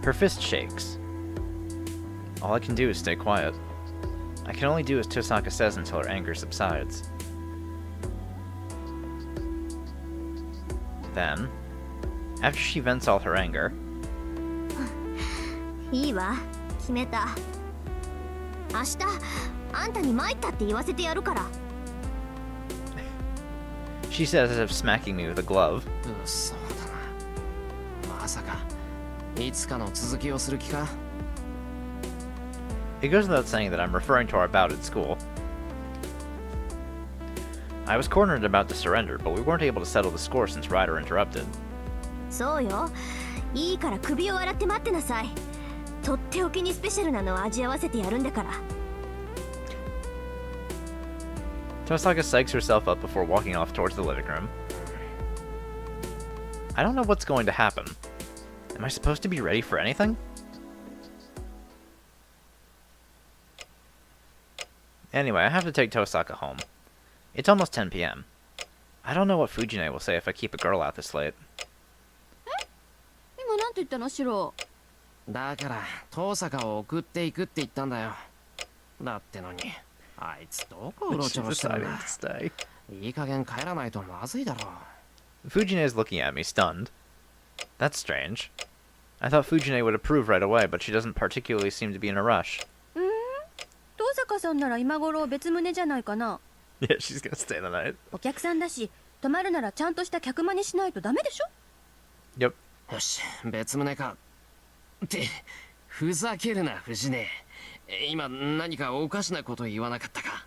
Her fist shakes. All I can do is stay quiet. I can only do as Tosaka says until her anger subsides. Then, after she vents all her anger, いいわ、決めた。明日あんたに参ったって言わせてやるから。 she says as if smacking me with a glove. そうだな。まさかいつかの続きをする気か。 It goes without saying that I'm referring to our bout at school. I was cornered about to surrender, but we weren't able to settle the score since Ryder interrupted. そうよ、いいから首を洗って待ってなさい。とっておきにスペシャルなのを味合わせてやるんだから。 Tosaka psychs herself up before walking off towards the living room. I don't know what's going to happen. Am I supposed to be ready for anything? Anyway, I have to take Tosaka home. It's almost 10 p.m. I don't know what Fujine will say if I keep a girl out this late. 今なんて言ったのシロ？だから遠坂を送っていくって言ったんだよ。だってのにあいつどこうろちょろしてるんだ。 stay. いい加減帰らないとまずいだろう。 Fujine is looking at me, stunned. That's strange. I thought Fujine would approve right away, but she doesn't particularly seem to be in a rush. 遠坂さんなら今頃別棟じゃないかな。Yeah, she's gonna stay the night. お客さんだし、泊まるならちゃんとした客間にしないとダメでしょ。 Yep. よし、別棟か。ってふざけるな藤根。今何かおかしなこと言わなかったか。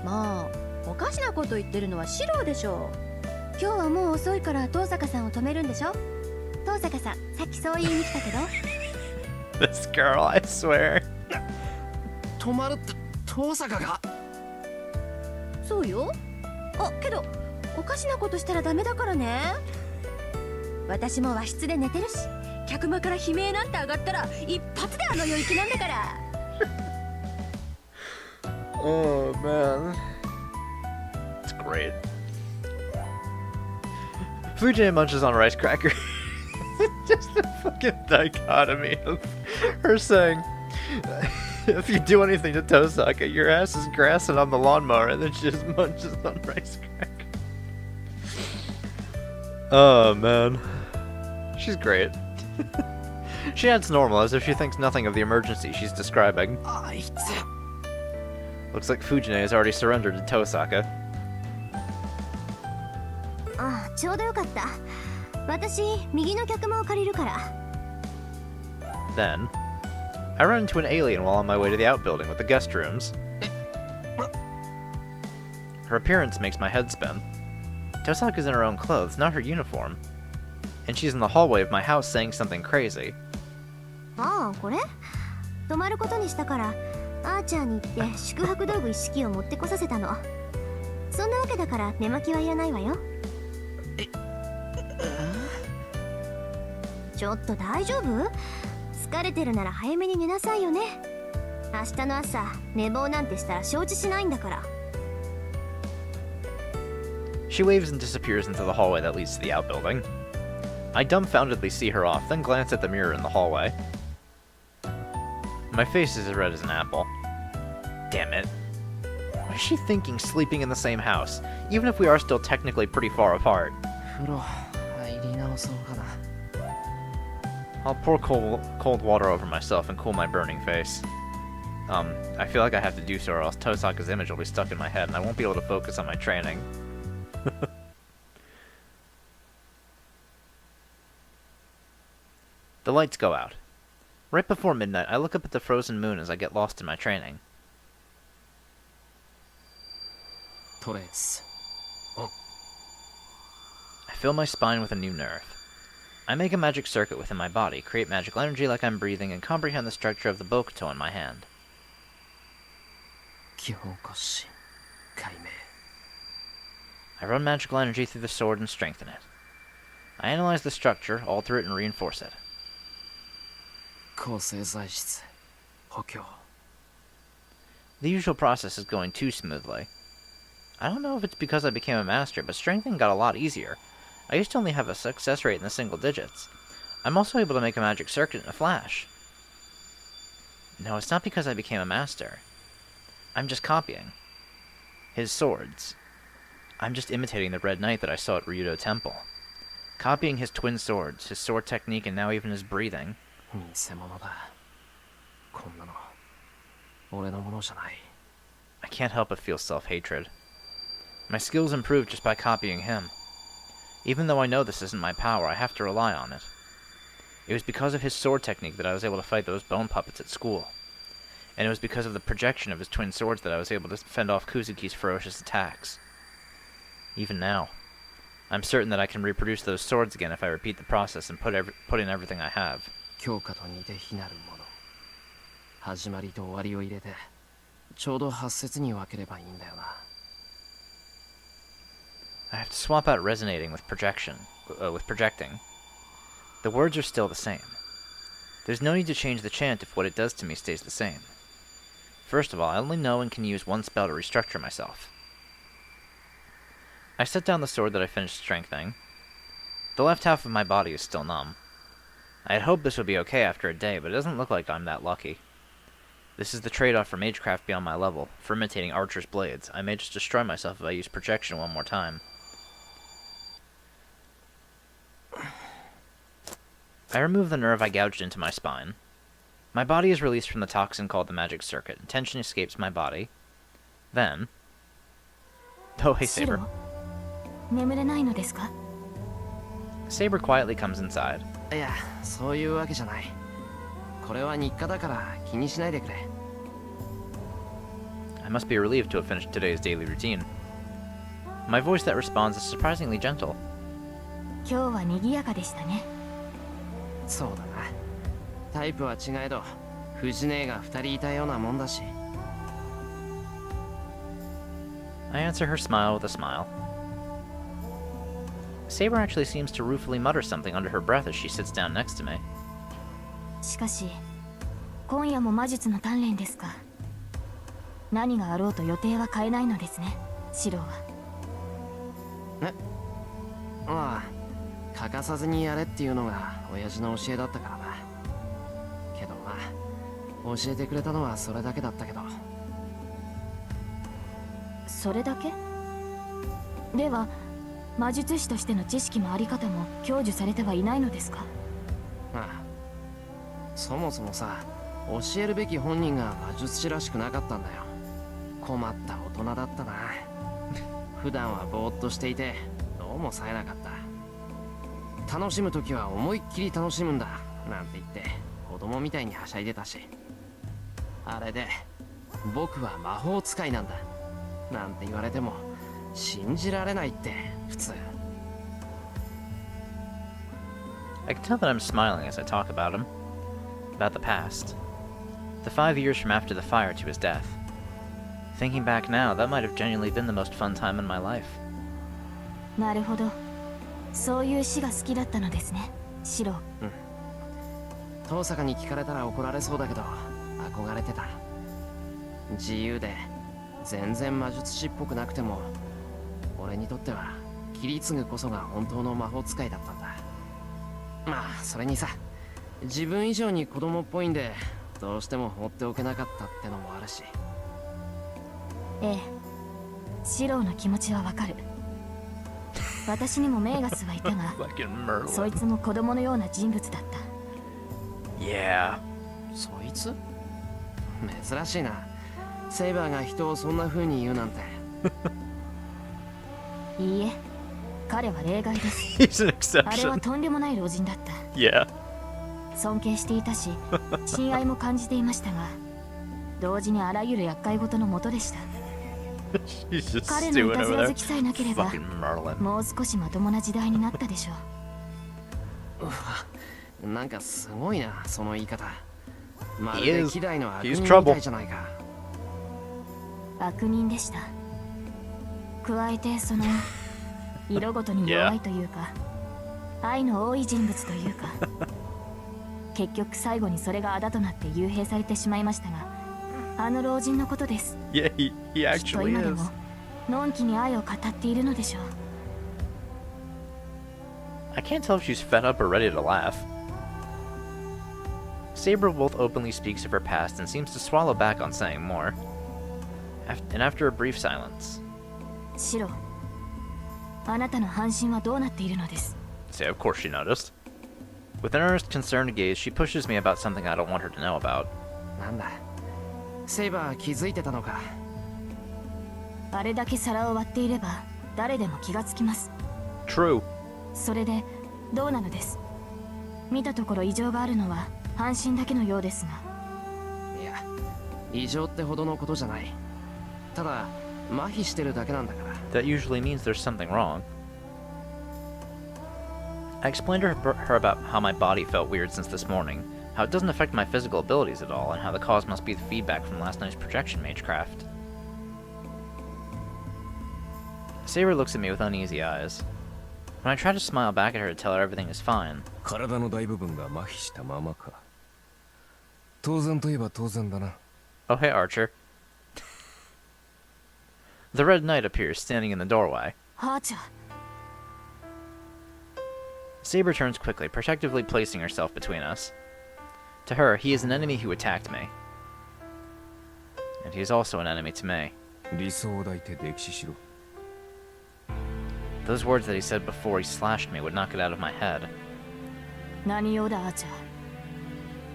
まあおかしなこと言ってるのはシロでしょ。今日はもう遅いから遠坂さんを止めるんでしょ。遠坂さん、さっきそう言いに来たけど。 This girl, I swear. 泊まるって遠坂が。そうよ。あ、けどおかしなことしたらダメだからね。私も和室で寝てるし、客間から悲鳴なんて上がったら一発であの世行きなんだから。Oh man, it's great. Fujine munches on a rice cracker. Just the fucking dichotomy of her saying, if you do anything to Tosaka, your ass is grassing on the lawnmower, and then she just munches on rice cracker. Oh man, she's great. She acts normal, as if she thinks nothing of the emergency she's describing. あいつ。 Looks like Fujine has already surrendered to Tosaka. ああ、ちょうどよかった。私右の客間を借りるから。 Then, I run into an alien while on my way to the outbuilding with the guest rooms. Her appearance makes my head spin. Tosaka's in her own clothes, not her uniform. And she's in the hallway of my house saying something crazy. ああ、これ泊まることにしたから、アーチャーに行って宿泊道具一式を持ってこさせたの。そんなわけだから寝巻きはいらないわよ。ちょっと大丈夫？疲れてるなら早めに寝なさいよね。明日の朝寝坊なんてしたら承知しないんだから。 She waves and disappears into the hallway that leads to the outbuilding. I dumbfoundedly see her off, then glance at the mirror in the hallway. My face is as red as an apple. Damn it. What is she thinking sleeping in the same house, even if we are still technically pretty far apart? 風呂入り直そうかな。 I'll pour cold water over myself and cool my burning face. I feel like I have to do so or else Tosaka's image will be stuck in my head and I won't be able to focus on my training. The lights go out. Right before midnight, I look up at the frozen moon as I get lost in my training. とりあえず I fill my spine with a new nerve. I make a magic circuit within my body, create magical energy like I'm breathing, and comprehend the structure of the bokuto in my hand. 基本骨子解明 I run magical energy through the sword and strengthen it. I analyze the structure, alter it, and reinforce it. 構成材質補強 The usual process is going too smoothly. I don't know if it's because I became a master, but strengthening got a lot easier. I used to only have a success rate in the single digits. I'm also able to make a magic circuit in a flash. No, it's not because I became a master. I'm just copying. His swords. I'm just imitating the Red Knight that I saw at Ryudo Temple. Copying his twin swords, his sword technique, and now even his breathing. 偽物だこんなの俺のものじゃない I can't help but feel self-hatred. My skills improved just by copying him. Even though I know this isn't my power, I have to rely on it. It was because of his sword technique that I was able to fight those bone puppets at school. And it was because of the projection of his twin swords that I was able to fend off Kuzuki's ferocious attacks. Even now, I'm certain that I can reproduce those swords again if I repeat the process and put in everything I have. 強化と似て非なるもの始まりと終わりを入れてちょうど8節に分ければいいんだよな I have to swap out resonating with projecting. The words are still the same. There's no need to change the chant if what it does to me stays the same. First of all, I only know and can use one spell to restructure myself. I set down the sword that I finished strengthening. The left half of my body is still numb. I had hoped this would be okay after a day, but it doesn't look like I'm that lucky. This is the trade-off for magecraft beyond my level. For imitating archer's blades, I may just destroy myself if I use projection one more time. I remove the nerve I gouged into my spine. My body is released from the toxin called the magic circuit, and tension escapes my body. Then... Oh, hey, Saber. 眠れないのですか Saber quietly comes inside. いやそういうわけじゃないこれは日課だから気にしないでくれ I must be relieved to have finished today's daily routine. My voice that responds is surprisingly gentle. 今日は賑やかでしたねそうだなタイプは違えど藤姉が2人いたようなもんだし I answer her smile with a smile. Saber actually seems to ruefully mutter something under her breath as she sits down next to me. しかし今夜も魔術の鍛錬ですか何があろうと予定は変えないのですねシロはまあ欠かさずにやれっていうのが親父の教えだったからなけどまあ教えてくれたのはそれだけだったけどそれだけでは魔術師としての知識もあり方も享受されてはいないのですかああそもそもさ教えるべき本人が魔術師らしくなかったんだよ困った大人だったな普段はぼーっとしていてどうも冴えなかった楽しむときは思いっきり楽しむんだなんて言って子供みたいにはしゃいでたし、あれで僕は魔法使いなんだなんて言われても信じられないって普通。 I can tell that I'm smiling as I talk about him. About the past. The 5 years from after the fire to his death. Thinking back now, that might have genuinely been the most fun time in my life. なるほど、そういう詩が好きだったのですね、シロ。遠坂に聞かれたら怒られそうだけど憧れてた。自由で全然魔術師っぽくなくても俺にとってはキリツグこそが本当の魔法使いだったんだ。まあそれにさ、自分以上に子供っぽいんでどうしても放っておけなかったってのもあるし。ええ、シロの気持ちはわかる。私にもメーガスはいたがそいつも子供のような人物だった。 Yeah. そいつ珍しいな、セイバーが人をそんな風に言うなんて。いいえ、彼は例外です。 He's an あれは exception. とんでもない老人だった。 Yeah. 尊敬していたし親愛も感じていましたが、同時にあらゆる厄介事のもとでした。 He's just 彼のい stewing たず over ら好 there. きさえなければ Fucking Merlin. もう少しまともな時代になったでしょう。なんかすごいなその言い方。まる He で is- 希代の悪 he's 人み trouble. たいじゃないか。悪人でした。加えてその色ごとに弱いというか、愛の多い人物というか、結局最後にそれがあだとなって幽閉されてしまいましたが、あの老人のことです。 Yeah, he きっと actually 今で is. ものんきに愛を語っているのでしょう。 I can't tell if she's fed up or ready to laugh. Saber both openly speaks of her past and seems to swallow back on saying more. And after a brief silence, シロ、あなたの半身はどうなっているのです？ say, of course she noticed. With an earnest, concerned gaze, she pushes me about something I don't want her to know about. なんだ、セイバー気づいてたのか。あれだけ皿を割っていれば誰でも気がつきます。 True. それでどうなのです？見たところ異常があるのは半身だけのようですが。いや、異常ってほどのことじゃない。ただ麻痺してるだけなんだから。 That usually means there's something wrong. I explained to her about how my body felt weird since this morning, how it doesn't affect my physical abilities at all, and how the cause must be the feedback from last night's projection magecraft. Saber looks at me with uneasy eyes. When I try to smile back at her to tell her everything is fine, 体の大部分が麻痺したままか。当然といえば当然だな。 oh hey Archer. The Red Knight appears, standing in the doorway. ハーチャー、 Saber turns quickly, protectively placing herself between us. To her, he is an enemy who attacked me. And he is also an enemy to me. 理想を抱いて溺死しろ。 Those words that he said before he slashed me would knock it out of my head. 何用だアーチャー。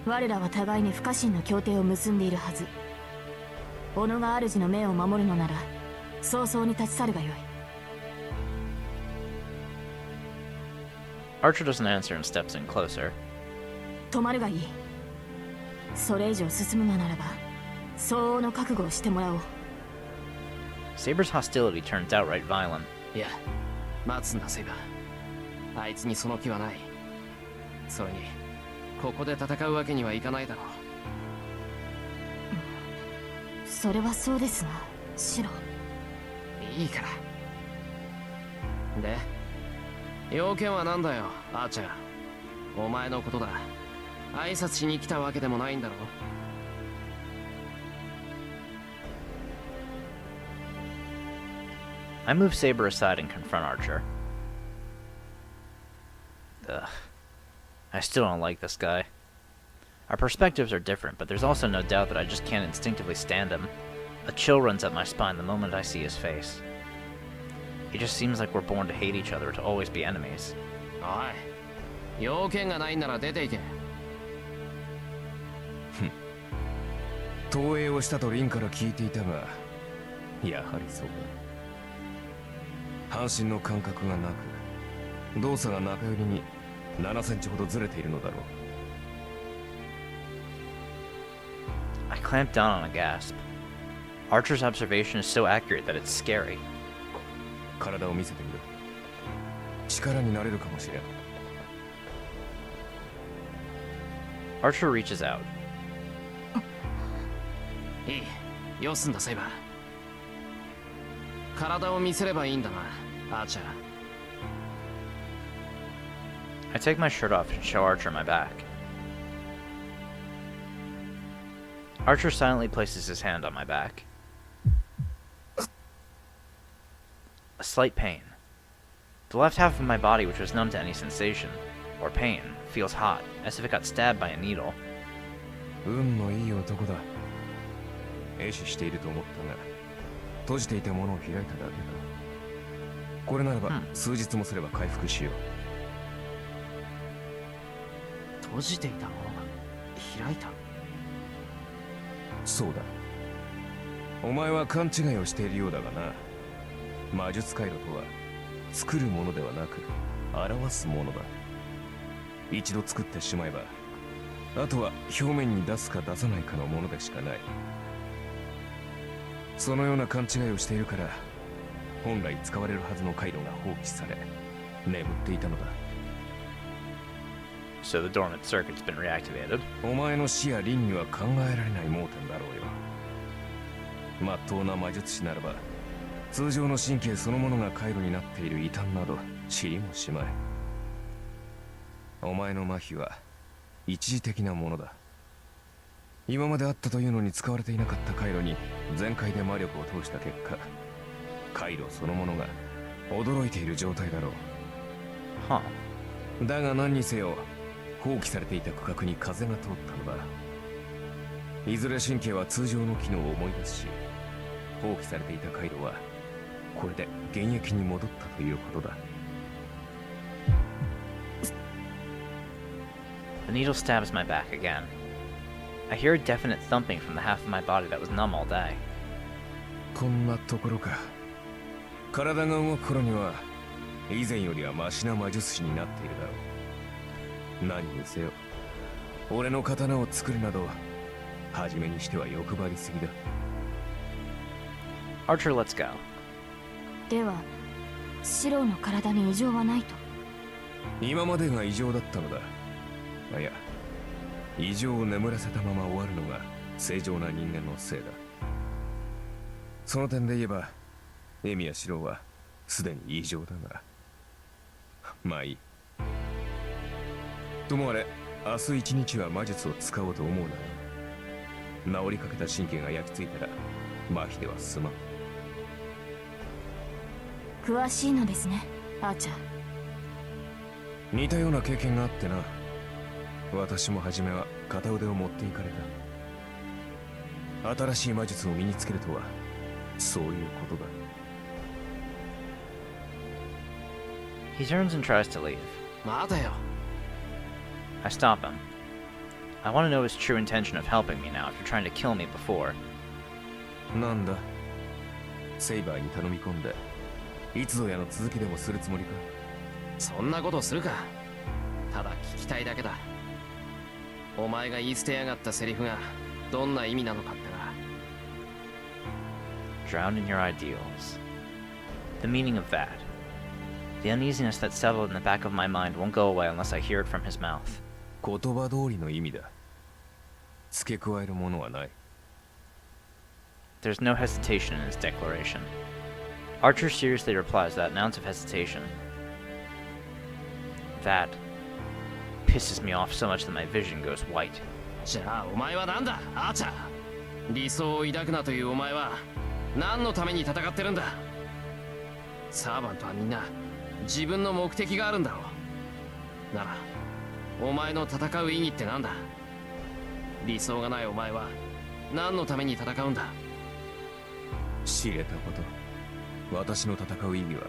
我らは互いに不可侵の協定を結んでいるはず。己が主の命を守るのなら早々に立ち去るがよい。 Archer doesn't answer and steps in closer. 止まるがいい。それ以上進むのならば相応の覚悟をしてもらおう。 Saber's hostility turns outright violent. いや、待つんだセイバー。あいつにその気はない。それにここで戦うわけにはいかないだろう。それはそうですが、シロ。いいから。で、要件は何だよ、アーチャー。お前のことだ。挨拶しに来たわけでもないんだろ。 I move Saber aside and confront Archer. Ugh. I still don't like this guy. Our perspectives are different, but there's also no doubt that I just can't instinctively stand him. A chill runs up my spine the moment I see his face. It just seems like we're born to hate each other, to always be enemies. おい、要件がないなら出ていけ。投影をしたとリンから聞いていたが、やはりそうだ。半身の感覚がなく、動作が中寄りに7センチほどずれているのだろう。 I clamped down on a gasp. Archer's observation is so accurate that it's scary. 体を見せてみろ。力になれるかもしれん。 Archer reaches out. いい、よすんだセイバー。体を見せればいいんだな、アーチャー。 I take my shirt off and show Archer my back. Archer silently places his hand on my back. A slight pain. The left half of my body, which was numb to any sensation, or pain, feels hot, as if it got stabbed by a needle. 運のいい男だ。壊死していると思ったが、閉じていたものを開いただけだ。これならば、数日もすれば回復しよう。閉じていたものが開いた。そうだ。お前は勘違いをしているようだがな。魔術回路とは作るものではなく表すものだ。一度作ってしまえば、あとは表面に出すか出さないかのものでしかない。そのような勘違いをしているから、本来使われるはずの回路が放棄され、眠っていたのだ。So the dormant circuit's been reactivated. お前の死や輪には考えられない盲点だろうよ。まっとうな魔術師ならば、通常の神経そのものが回路になっている異端など知りもしまい。お前の麻痺は一時的なものだ。今まであったというのに使われていなかった回路に全開で魔力を通した結果、回路そのものが驚いている状態だろう。 Huh. だが何にせよ、放棄されていた区画に風が通ったのだ。いずれ神経は通常の機能を思い出すし、放棄されていた回路はこれで現役に戻ったということだ。 The needle stabs my back again. I hear a definite thumping from the half of my body that was numb all day. こんなところか。体が動く頃には以前よりはマシな魔術師になっているだろう。何にせよ、俺の刀を作るなど初めにしては欲張りすぎだ。 Archer, let's go. ではシロの体に異常はないと。今までが異常だったのだ。いや、異常を眠らせたまま終わるのが正常な人間のせいだ。その点で言えば、エミヤシロはすでに異常だが、まあいい。ともあれ、明日一日は魔術を使おうと思うなら、治りかけた神経が焼き付いたら麻痺では済まん。詳しいのですね、アーチャー。似たような経験があってな。私も初めは片腕を持っていかれた。新しい魔術を身につけるとはそういうことだ。 He turns and tries to leave. まだよ。 I stop him. I want to know his true intention of helping me now after trying to kill me before. なんだ、セイバーに頼み込んでいつぞやの続きでもするつもりか。そんなことするか。ただ聞きたいだけだ。お前が言い捨てやがったセリフがどんな意味なのかってな。 Drowned in your ideals. The meaning of that. The uneasiness that settled in the back of my mind won't go away unless I hear it from his mouth. 言葉通りの意味だ。付け加えるものはない。 There's no hesitation in his declaration. Archer seriously replies without an ounce of hesitation. That pisses me off so much that my vision goes white. じゃあお前はなんだ、アーチャー。理想を抱くなというお前は何のために戦ってるんだ。サーバントはみんな自分の目的があるんだろう。ならお前の戦う意義ってなんだ。理想がないお前は何のために戦うんだ。知れたこと。私の戦う意味は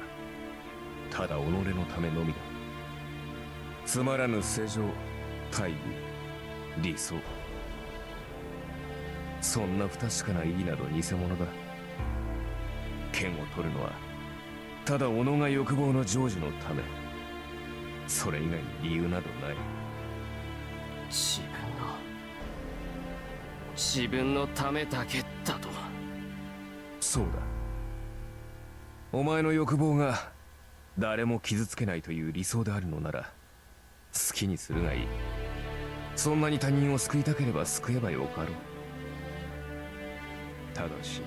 ただ己のためのみだ。つまらぬ正常、大義、理想、そんな不確かな意義など偽物だ。剣を取るのはただ己が欲望の成就のため。それ以外に理由などない。自分のためだけだと。そうだ。お前の欲望が誰も傷つけないという理想であるのなら好きにするがいい。そんなに他人を救いたければ救えばよかろう。ただし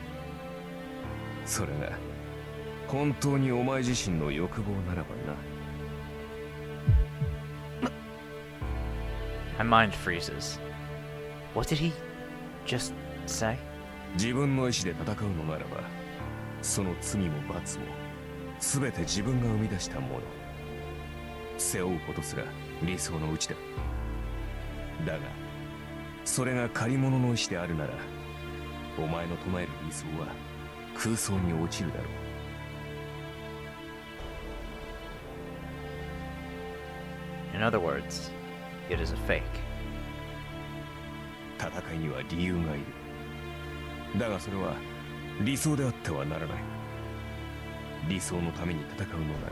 それが本当にお前自身の欲望ならばな。My mind freezes. What did he just say? 自分の意志で戦うのならばその罪も罰も全て自分が生み出したもの。背負うことすら理想のうちだ。だがそれが借り物の意志であるならお前の唱える理想は空想に落ちるだろう。 In other words, it is a fake. 戦いには理由がいる。だがそれは理想であってはならない。理想のために戦うのなら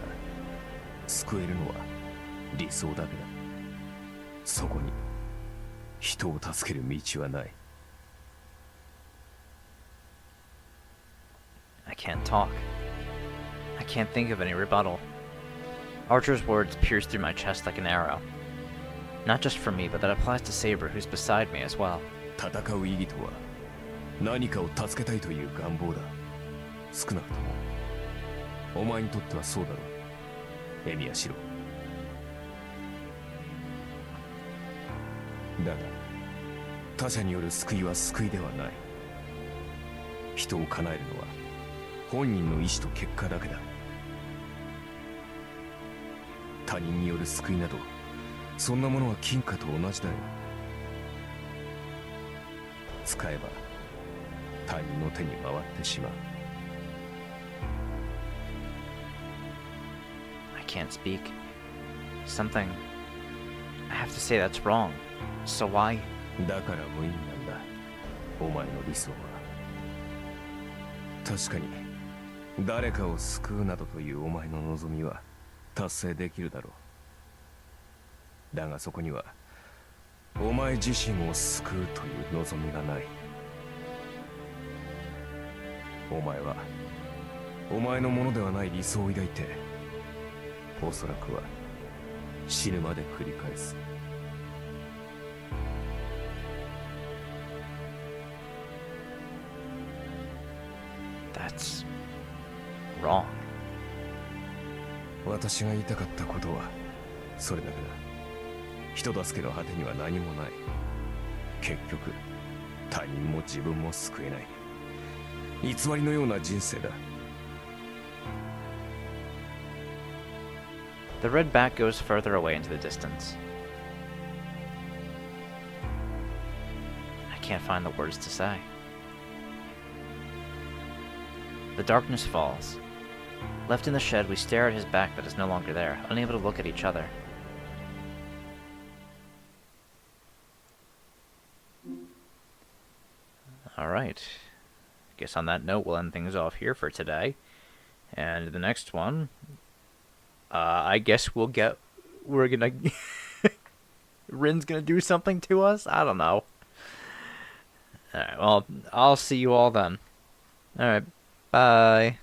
救えるのは理想だけだ。そこに人を助ける道はない。 I can't talk. I can't think of any rebuttal. Archer's words pierce through my chest like an arrow. Not just for me, but that applies to Saber, who's beside me as well. 戦う意義とは何かを助けたいという願望だ。少なくともお前にとってはそうだろう、エミヤシロ。だが他者による救いは救いではない。人を叶えるのは本人の意志と結果だけだ。他人による救いなどそんなものは金貨と同じだよ。使えば他人の手に回ってしまう。 I can't speak. Something. I have to say that's wrong. So why? だから無意味なんだ、お前の理想は。確かに誰かを救うなどというお前の望みは達成できるだろう。だがそこにはお前自身を救うという望みがない。お前はお前のものではない理想を抱いておそらくは死ぬまで繰り返す。That's wrong. 私が言いたかったことはそれだけだ。人助けの果てには何もない。結局他人も自分も救えない偽りのような人生だ。 The red bat goes further away into the distance. I can't find the words to say. The darkness falls. Left in the shed, we stare at his back that is no longer there, unable to look at each other. Alright. Guess on that note, we'll end things off here for today. And the next one, I guess we're gonna... Rin's gonna do something to us? I don't know. Alright, well, I'll see you all then. Alright, bye.